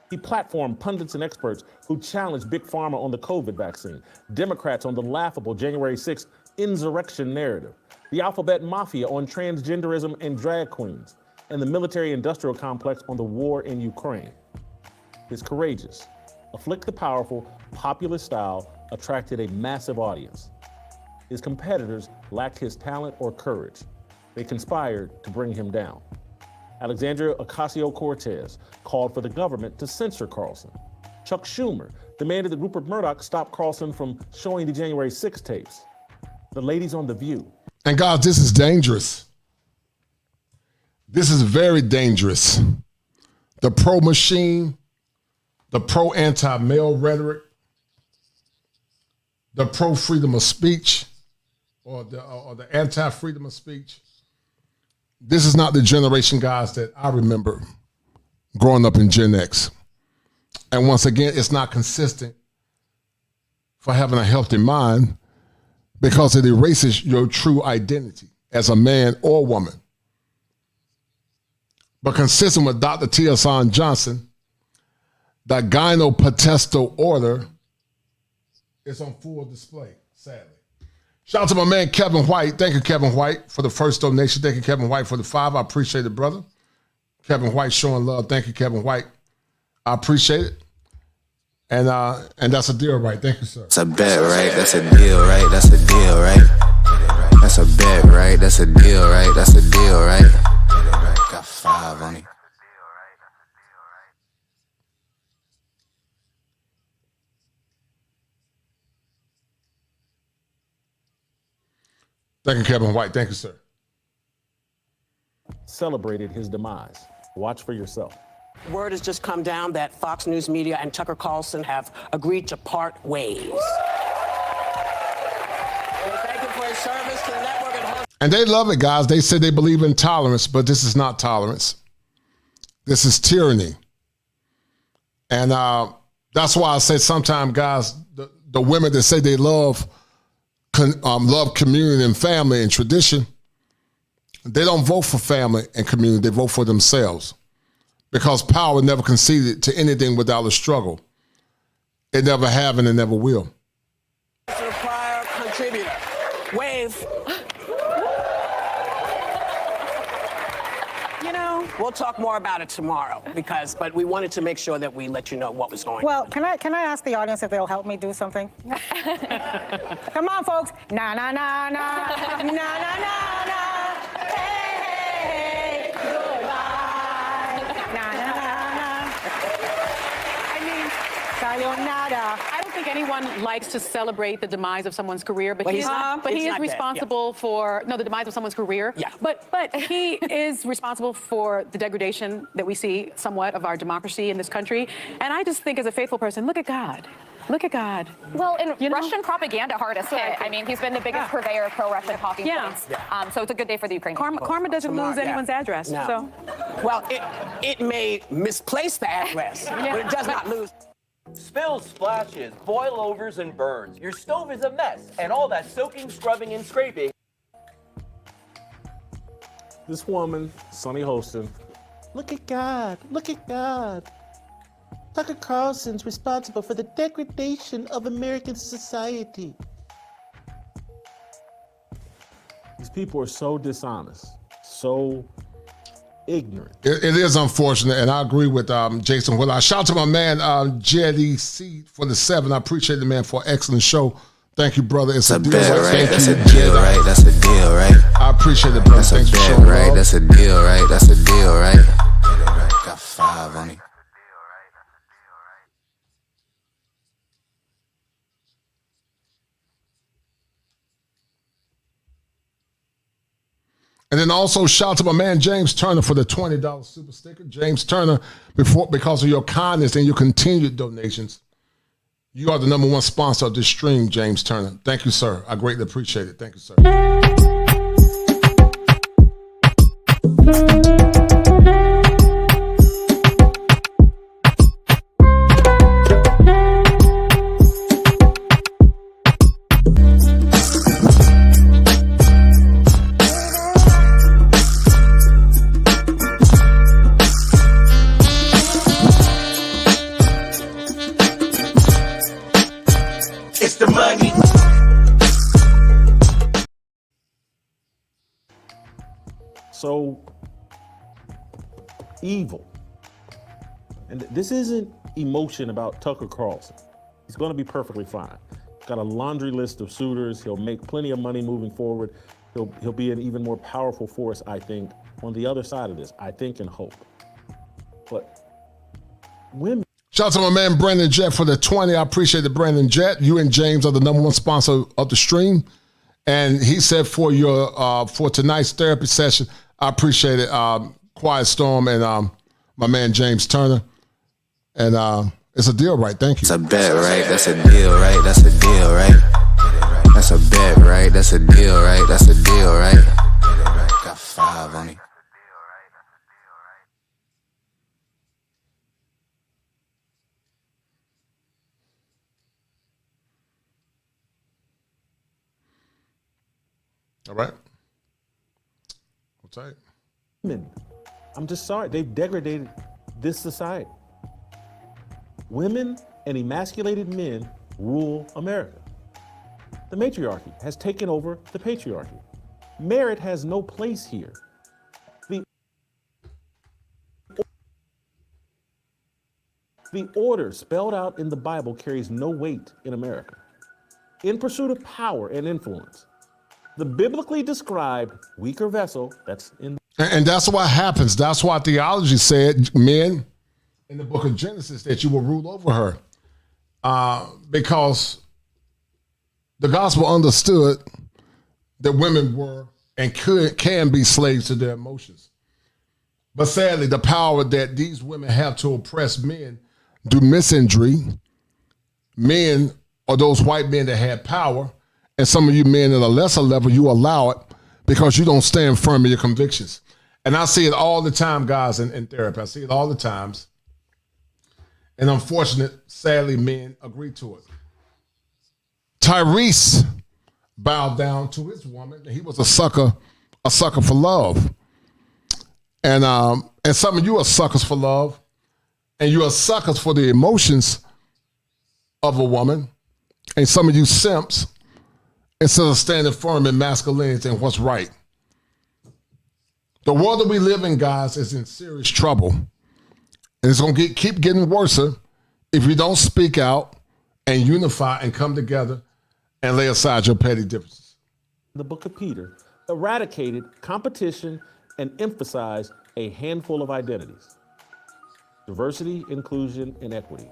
He platformed pundits and experts who challenged Big Pharma on the COVID vaccine, Democrats on the laughable January 6th insurrection narrative, the alphabet mafia on transgenderism and drag queens, and the military-industrial complex on the war in Ukraine. His courageous, afflict the powerful, populist style attracted a massive audience. His competitors lacked his talent or courage. They conspired to bring him down. Alexandria Ocasio-Cortez called for the government to censor Carlson. Chuck Schumer demanded that Rupert Murdoch stop Carlson from showing the January 6 tapes. The ladies on The View. And guys, this is dangerous. This is very dangerous. The pro-machine, the pro-anti-male rhetoric, the pro-freedom of speech, or the anti-freedom of speech. This is not the generation, guys, that I remember growing up in Gen X. And once again, it's not consistent for having a healthy mind, because it erases your true identity as a man or woman. But consistent with Dr. T.S. Johnson, the gynopatestal order is on full display, sadly. Shout out to my man, Kevin White. Thank you, Kevin White, for the first donation. Thank you, Kevin White, for the $5. I appreciate it, brother. Kevin White showing love. Thank you, Kevin White. I appreciate it. And that's a deal, right? Thank you, sir. That's a bet, right? That's a deal, right? That's a deal, right? That's a bet, right? That's a deal, right? That's a deal, right? Got 5 on it. Thank you, Kevin White. Thank you, sir. Celebrated his demise. Watch for yourself. Word has just come down that Fox News Media and Tucker Carlson have agreed to part ways. We thank him for his service to the network and they love it, guys. They say they believe in tolerance, but this is not tolerance. This is tyranny. And that's why I say sometimes, guys, the women that say they love community and family and tradition, they don't vote for family and community. They vote for themselves because power never conceded to anything without a struggle. It never have and it never will. Prior contributor. Wave. We'll talk more about it tomorrow but we wanted to make sure that we let you know what was going on. Well, can I ask the audience if they'll help me do something? Come on, folks. Na na na na na na na na. Hey, goodbye. Na na na na. I mean, sayonara. I don't think anyone likes to celebrate the demise of someone's career, but Well, he he's is, not- but he's he is not dead, responsible for the demise of someone's career. Yeah. But he is responsible for the degradation that we see somewhat of our democracy in this country. And I just think, as a faithful person, look at God. Look at God. Well, and Russian propaganda hardest hit. I mean, he's been the biggest purveyor of pro-Russian talking points. So it's a good day for the Ukrainian people. Karma doesn't lose anyone's address. No. So. Well, it may misplace the address, but it does not lose. Spills, splashes, boilovers, and burns. Your stove is a mess, and all that soaking, scrubbing, and scraping. This woman, Sonny Holston, Look at God. Look at God. Tucker Carlson's responsible for the degradation of American society. these people are so dishonest, so ignorant. It is unfortunate, and I agree with Jason Will. I shout out to my man Jetty C for the 7. I appreciate the man for an excellent show. Thank you, brother. It's a deal, right? That's a deal, right? That's a deal, right? I appreciate it, brother. Thanks for showing right? love. That's a deal, right? That's a deal, right? Got 5 on it. And then also shout out to my man James Turner for the $20 super sticker. James Turner, because of your kindness and your continued donations, you are the #1 sponsor of this stream, James Turner. Thank you, sir. I greatly appreciate it. Thank you, sir. It's the money. So evil. And this isn't emotion about Tucker Carlson. He's going to be perfectly fine. Got a laundry list of suitors. He'll make plenty of money moving forward. He'll be an even more powerful force, I think, on the other side of this, I think and hope. But women. Shout out to my man Brandon Jett for the 20. I appreciate it, Brandon Jett. You and James are the #1 sponsor of the stream. And he said for your for tonight's therapy session, I appreciate it. Quiet Storm and my man James Turner. And it's a deal, right? Thank you. It's a bet, right? That's a deal, right? That's a deal, right? That's a bet, right? That's a deal, right? That's a deal, right? Got 5 on it. All right. Hold tight. Women, I'm just sorry, they've degraded this society. Women and emasculated men rule America. The matriarchy has taken over the patriarchy. Merit has no place here. The order spelled out in the Bible carries no weight in America. In pursuit of power and influence, the biblically described weaker vessel, that's in. And that's what happens. That's why theology said, men, in the book of Genesis, that you will rule over her. Because the gospel understood that women were and can be slaves to their emotions. But sadly, the power that these women have to oppress men do misandry. Men or those white men that had power, and some of you men at a lesser level, you allow it because you don't stand firm in your convictions. And I see it all the time, guys, in therapy. I see it all the times. And unfortunately, sadly, men agree to it. Tyrese bowed down to his woman. He was a sucker for love. And some of you are suckers for love, and you are suckers for the emotions of a woman. And some of you simps, instead of standing firm in masculinity and what's right. The world that we live in, guys, is in serious trouble. And it's going to keep getting worse if you don't speak out and unify and come together and lay aside your petty differences. The book of Peter eradicated competition and emphasized a handful of identities. Diversity, inclusion, and equity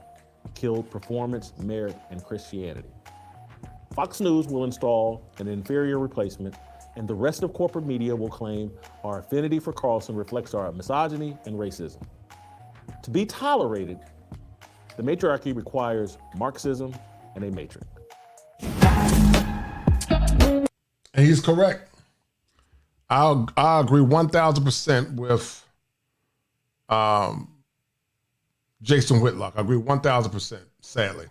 killed performance, merit, and Christianity. Fox News will install an inferior replacement, and the rest of corporate media will claim our affinity for Carlson reflects our misogyny and racism. To be tolerated, the matriarchy requires Marxism and a matrix. And he's correct. I agree 1,000% with Jason Whitlock. I agree 1,000%, sadly.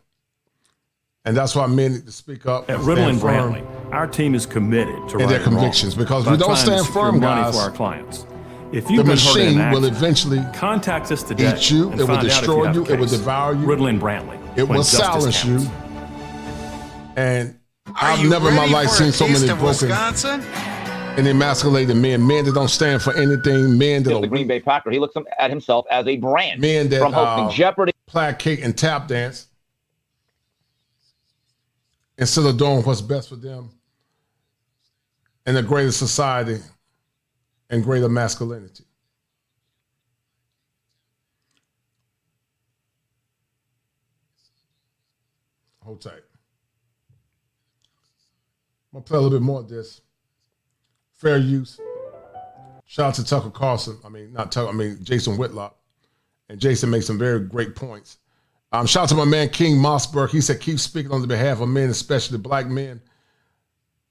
And that's why men need to speak up. At Riddle and Brantley, our team is committed to in their convictions, because if we don't stand firm, guys, for our clients. If the you've been hurt in machine an will accident, eventually contact us today. Eat you, and it will find out if destroy have you, a it will case. devour you. Riddle and Brantley. It when will justice silence counts. you. And I've never in my life seen so many broken and emasculated men that don't stand for anything, men that the Green Bay Packer. He looks at himself as a brand men that from hosting Jeopardy, placate and tap dance instead of doing what's best for them in a greater society and greater masculinity. Hold tight. I'm gonna play a little bit more of this. Fair use. Shout out to Tucker Carlson. Jason Whitlock. And Jason makes some very great points. Shout out to my man King Mossberg. He said, keep speaking on the behalf of men, especially black men.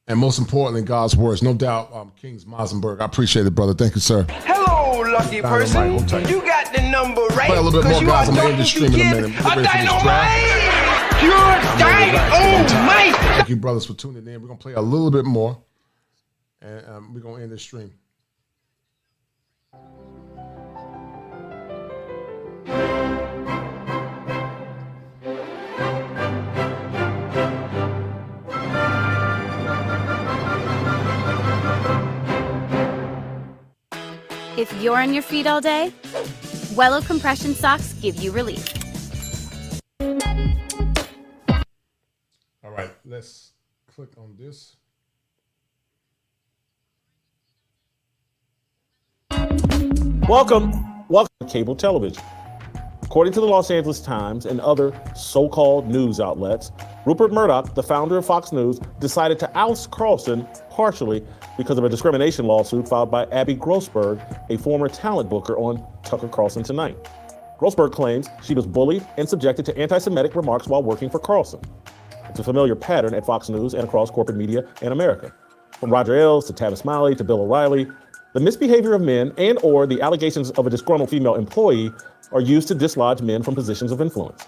And most importantly, God's words. No doubt, King's Mosenberg. I appreciate it, brother. Thank you, sir. Hello, lucky person. You got the number right. Play a little bit more, guys. I'm going to end the stream in a minute. A dynamite! Pure dynamite! Thank you, brothers, for tuning in. We're going to play a little bit more. And we're going to end the stream. If you're on your feet all day, Wello compression socks give you relief. All right, let's click on this. Welcome to cable television. According to the Los Angeles Times and other so-called news outlets, Rupert Murdoch, the founder of Fox News, decided to oust Carlson partially because of a discrimination lawsuit filed by Abby Grossberg, a former talent booker on Tucker Carlson Tonight. Grossberg claims she was bullied and subjected to anti-Semitic remarks while working for Carlson. It's a familiar pattern at Fox News and across corporate media in America. From Roger Ailes to Tavis Smiley to Bill O'Reilly, the misbehavior of men and or the allegations of a disgruntled female employee are used to dislodge men from positions of influence.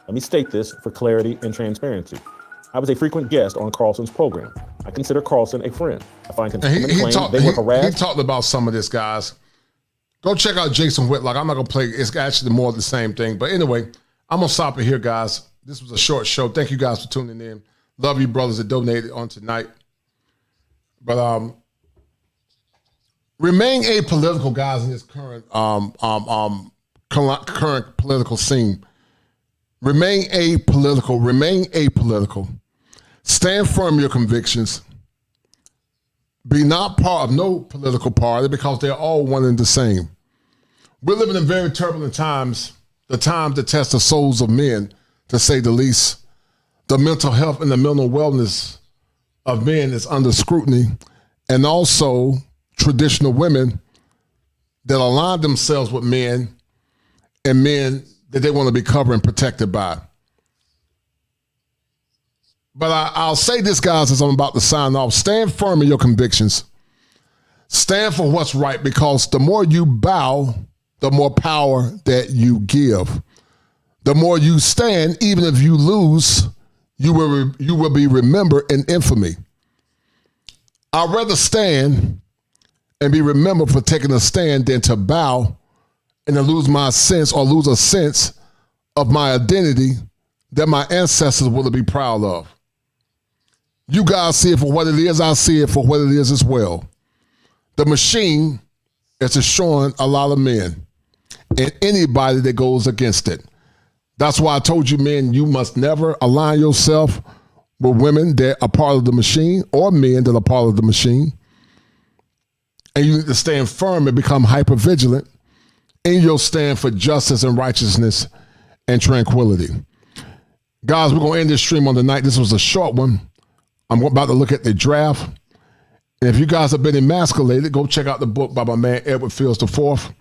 Let me state this for clarity and transparency. I was a frequent guest on Carlson's program. I consider Carlson a friend. I find him claim they were harassed. He talked about some of this, guys. Go check out Jason Whitlock. I'm not going to play. It's actually more of the same thing. But anyway, I'm going to stop it here, guys. This was a short show. Thank you guys for tuning in. Love you, brothers that donated on tonight. But remain apolitical, guys, in this current current political scene. Remain apolitical. Remain apolitical. Stand firm in your convictions. Be not part of no political party because they're all one and the same. We're living in very turbulent times, the time to test the souls of men, to say the least. The mental health and the mental wellness of men is under scrutiny, and also traditional women that align themselves with men and men that they want to be covered and protected by. But I'll say this, guys, as I'm about to sign off. Stand firm in your convictions. Stand for what's right, because the more you bow, the more power that you give. The more you stand, even if you lose, you will be remembered in infamy. I'd rather stand and be remembered for taking a stand than to bow and to lose my sense or lose a sense of my identity that my ancestors will be proud of. You guys see it for what it is. I see it for what it is as well. The machine is destroying a lot of men and anybody that goes against it. That's why I told you, men, you must never align yourself with women that are part of the machine or men that are part of the machine. And you need to stand firm and become hypervigilant in your stand for justice and righteousness and tranquility. Guys, we're going to end this stream on the night. This was a short one. I'm about to look at the draft. And if you guys have been emasculated, go check out the book by my man, Edward Fields IV.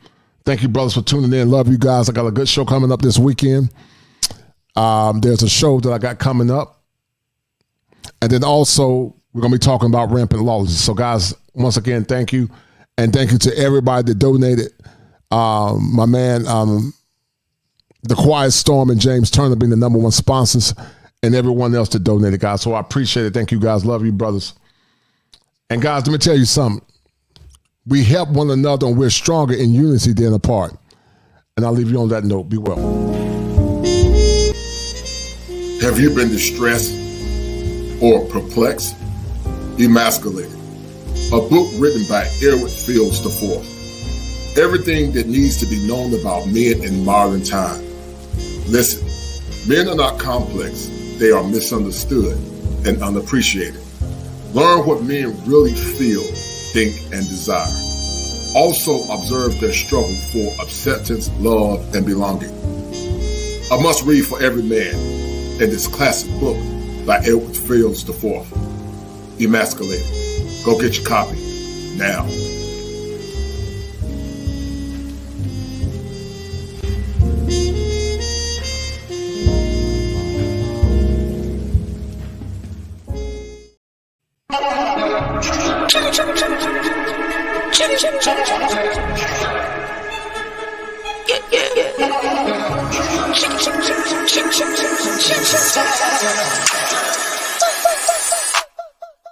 Thank you, brothers, for tuning in. Love you guys. I got a good show coming up this weekend. There's a show that I got coming up. And then also, we're going to be talking about rampant lawlessness. So, guys, once again, thank you. And thank you to everybody that donated. My man, The Quiet Storm and James Turner being the #1 sponsors, and everyone else that donated, guys. So I appreciate it. Thank you, guys. Love you, brothers. And, guys, let me tell you something. We help one another, and we're stronger in unity than apart. And I'll leave you on that note. Be well. Have you been distressed or perplexed? Emasculated. A book written by Edward Fields IV. Everything that needs to be known about men in modern time. Listen, men are not complex. They are misunderstood and unappreciated. Learn what men really feel, think, and desire. Also observe their struggle for acceptance, love, and belonging. A must read for every man in this classic book by Edward Fields IV. Emasculated. Go get your copy now.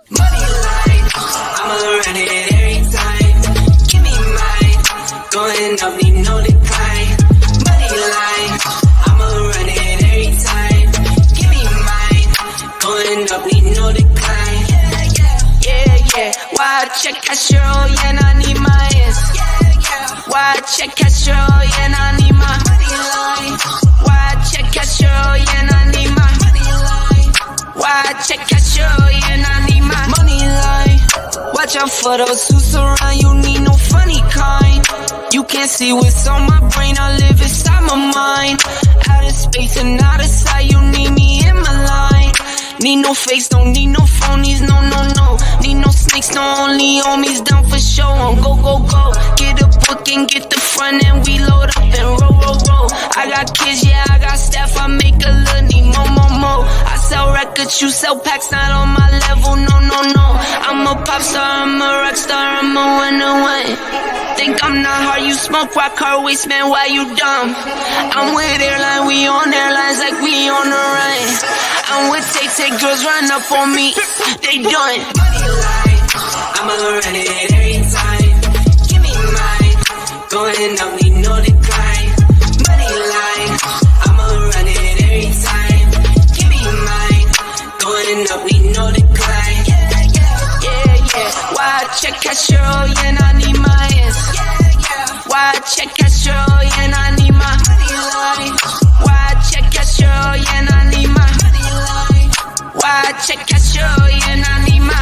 Money line, I'ma run it every time. Give me mine, going up, need no decline. Money line, I'ma run it every time. Give me mine, going up, need no decline. Yeah. Why check Castro, yeah, I need my ass. Why check Castro, yeah, I need my money line. Why check Castro, yeah, I need my money line. Why check Castro, yeah, I need my money line. Watch out for those suits around, you need no funny kind. You can't see what's on my brain, I live inside my mind. Out of space and out of sight, you need me in my line. Need no face, don't need no phonies, no. Need no snakes, no only homies, down for show. On go. Get a book and get the front and we load up and roll. I got kids, yeah, I got staff, I make a little need more. I sell records, you sell packs, not on my level, no. I'm a pop star, I'm a rock star, I'm a winner. Think I'm not hard, you smoke rock, car waste, man, why you dumb? I'm with airline, we on airlines like we on the run. I'm with take girls run up on me, they done. Money line, I'ma run it every time. Give me mine, going up, need no decline. Money line, I'ma run it every time. Give me mine, going up, need no decline. Yeah. Why check Castro, yeah, I need my ass. Why check Castro, yeah, I need my money line. Why check Castro, yeah, I need my money line. Why check Castro, yeah, I need my.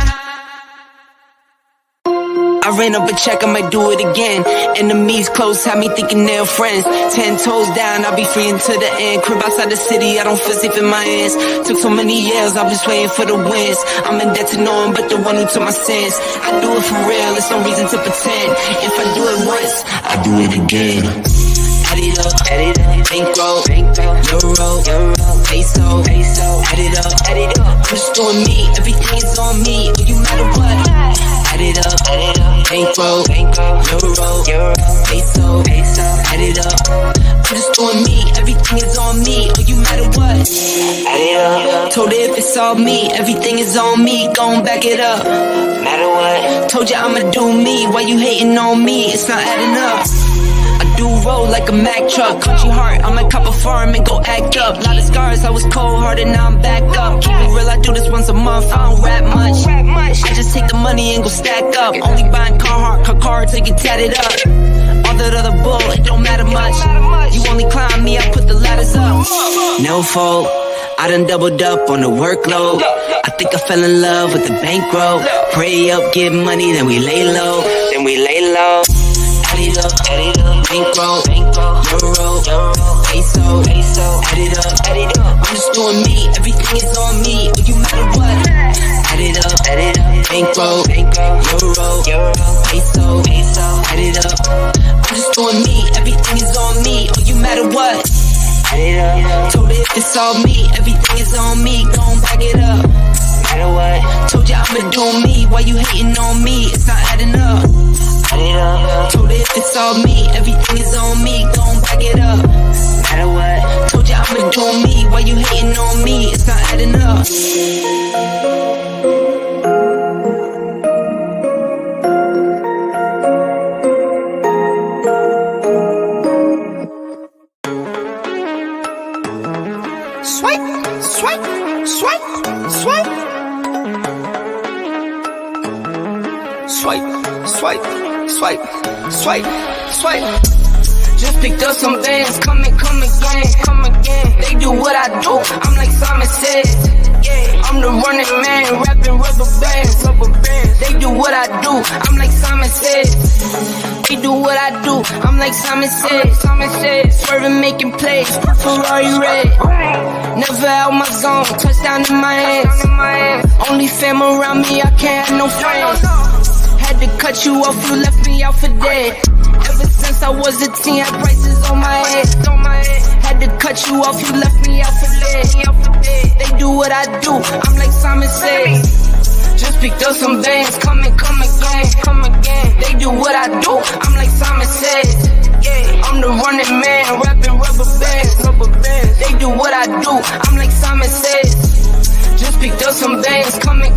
I ran up a check, I might do it again. Enemies close, have me thinking they're friends. 10 toes down, I'll be free until the end. Crib outside the city, I don't feel safe in my hands. Took so many years, I'm just waiting for the wins. I'm in debt to no one but the one who took my sins. I do it for real, there's no reason to pretend. If I do it once, I do it again. Add it up, bankroll, euro, peso, add it up, I'm just doing me, everything is on me, you matter what. Add it up, bankroll, euro, peso, add it up, I'm just doing me, everything is on me, you matter what. Add it up, told her if it's all me, everything is on me, gon' back it up. Matter what, told you I'ma do me, why you hating on me, it's not adding up. Do roll like a Mack truck, country heart, I might cop a farm and go act up. Lot of scars, I was cold-hearted, now I'm back up. Keep it real, I do this once a month, I don't rap much. I just take the money and go stack up. Only buying car till you tatted up. All that other bull, it don't matter much. You only climb me, I put the ladders up. No fault, I done doubled up on the workload. I think I fell in love with the bankroll. Pray up, get money, then we lay low. Add it up, bankroll, euro, peso, add it up, I'm just doing me, everything is on me, you matter what. Add it up, bankroll, euro, peso, add it up, I'm just doing me, everything is on me, you matter what. Add it up, told her if it's all me, everything is on me, gon' back it up. Matter what, told you I'ma do me, why you hating on me, it's not adding up. Told her if it's all me, everything is on me, gon' back it up. Matter what, told you I'ma do me, why you hating on me, it's not adding up. Swipe, swipe, swipe, swipe. Swipe, swipe, swipe, swipe, swipe. Just picked up some bands, come again. They do what I do, I'm like Simon says. I'm the running man, rapping rubber bands. They do what I do, I'm like Simon says. They do what I do, I'm like Simon says. Swerving, making plays, Ferrari red. Never out my zone, touchdown in my hands. Only fam around me, I can't have no friends. Had to cut you off, you left me out for dead. Ever since I was a teen, had prices on my head. Had to cut you off, you left me out for dead. They do what I do, I'm like Simon says. Just picked up some bands, come again. They do what I do, I'm like Simon says. I'm the running man, rapping rubber bands. They do what I do, I'm like Simon says. Just picked up some bands, come again.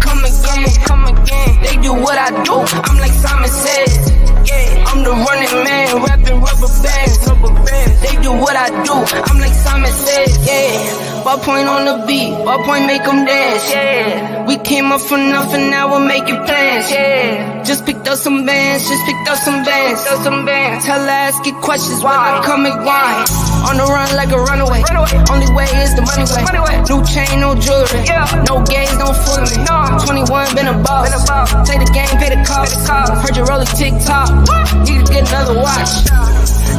They do what I do, I'm like Simon says. I'm the running man, rapping rubber bands. They do what I do, I'm like Simon says. Ballpoint on the beat, ballpoint make them dance. We came up from nothing, now we're making plans. Just picked up some bands, Tell her ask it questions when I come and grind. On the run like a runaway. Only way is the money way. New chain, no jewelry. No games, don't fool me. 21, been a boss. Play the game, pay the cost. Heard you rolling TikTok. Need to get another watch.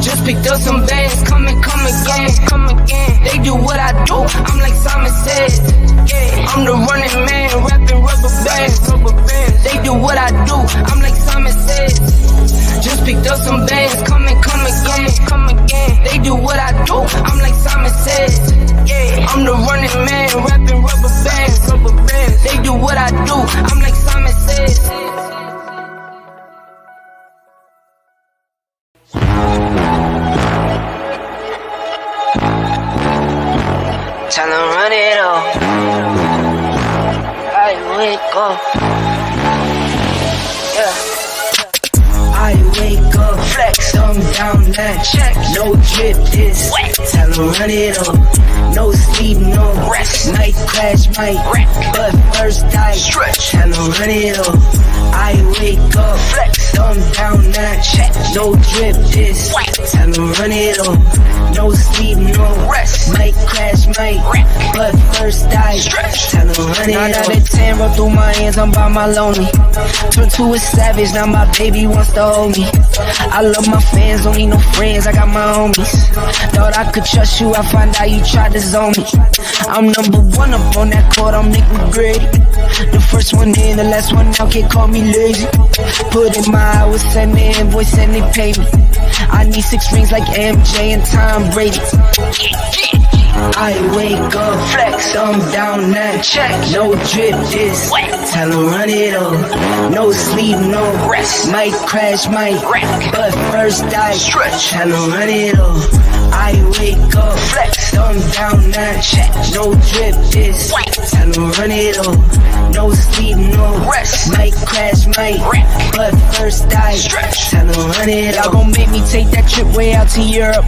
Just picked up some bands, come again. They do what I do, I'm like Simon says. I'm the running man, rapping rubber bands. They do what I do, I'm like Simon says. Just picked up some bands, come again. They do what I do, I'm like Simon says. I'm the running man, rapping rubber bands. They do what I do, I'm like Simon says. Tell them run it up. I wake up. Yeah. I wake up, flex, thumb down that check. No drip, this wet. Tell them run it up. No sleep, no rest. Night crash, might wreck. But first I stretch. Tell them run it up. I wake up, flex. flex, thumb down now, check, no drip this, time to run it on, no sleep, no rest, might crash, might wreck, but first I stretch, time to run it on. 9 out of 10 roll through my hands, I'm by my lonely, turned to a savage, now my baby wants to hold me, I love my fans, don't need no friends, I got my homies, thought I could trust you, I find out you tried to zone me, I'm number one up on that court, I'm Nick McGrady, the first one in, the last one out, can't call me lazy, put in my hours, send the invoice and they pay me, I need 6 rings like MJ and Tom Brady, I wake up, flex, thumb down now, check, no drip this, time to run it up, no sleep, no rest, might crash, might wreck, but first I stretch, time to run it up, I wake up, flex, thumb down now, check, no drip this, time to run it up, no sleep, no rest, might crash, might wreck, but first I stretch, time to run it up, y'all gon' make me take that trip way out to Europe,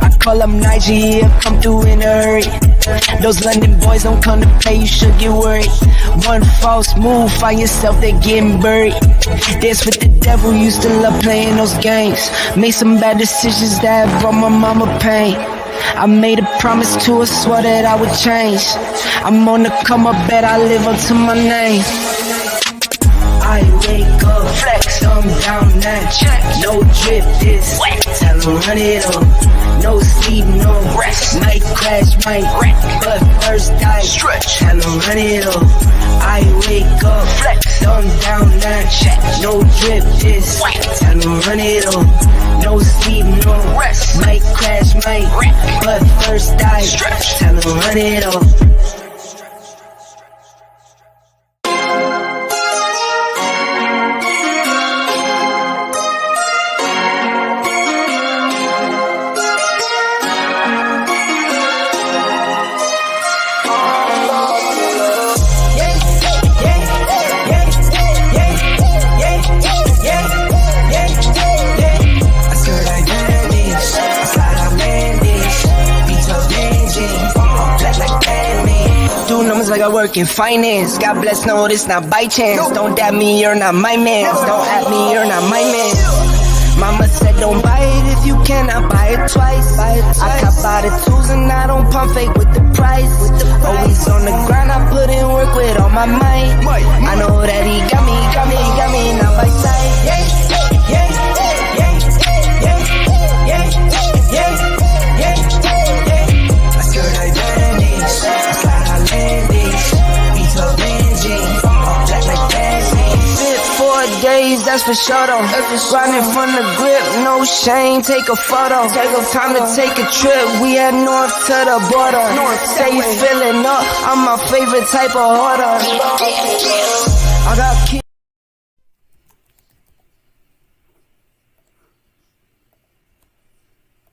I call up Nigeria, come through in a hurry. Those London boys don't come to play, you should get worried. One false move, find yourself there getting buried. Dance with the devil, used to love playing those games. Made some bad decisions that brought my mama pain. I made a promise to her, swore that I would change. I'm on the come up, bet I live up to my name. I wake up, flex, thumb down now, check, no drip this, time to run it up, no sleep, no rest, might crash, might wreck, but first I stretch, time to run it up, I wake up, flex, thumb down now, check, no drip this, time to run it up, no sleep, no rest, might crash, might wreck, but first I stretch, time to run it up. Like I work in finance. God bless, no, it's not by chance. Don't dab me, you're not my man. Don't at me, you're not my man. Mama said don't buy it if you cannot buy it twice. I cop by the tools and I don't pump fake with the price. Always on the grind, I put in work with all my might. I know that he got me, not by sight. I skirt like bandage, I slide I land this. Beats up Benji, black like Daisy. Fit 4 days, that's for sure though. Grinding from the grip, no shame, take a photo. Time to take a trip, we head north to the border. Say you feeling up, I'm my favorite type of hoarder.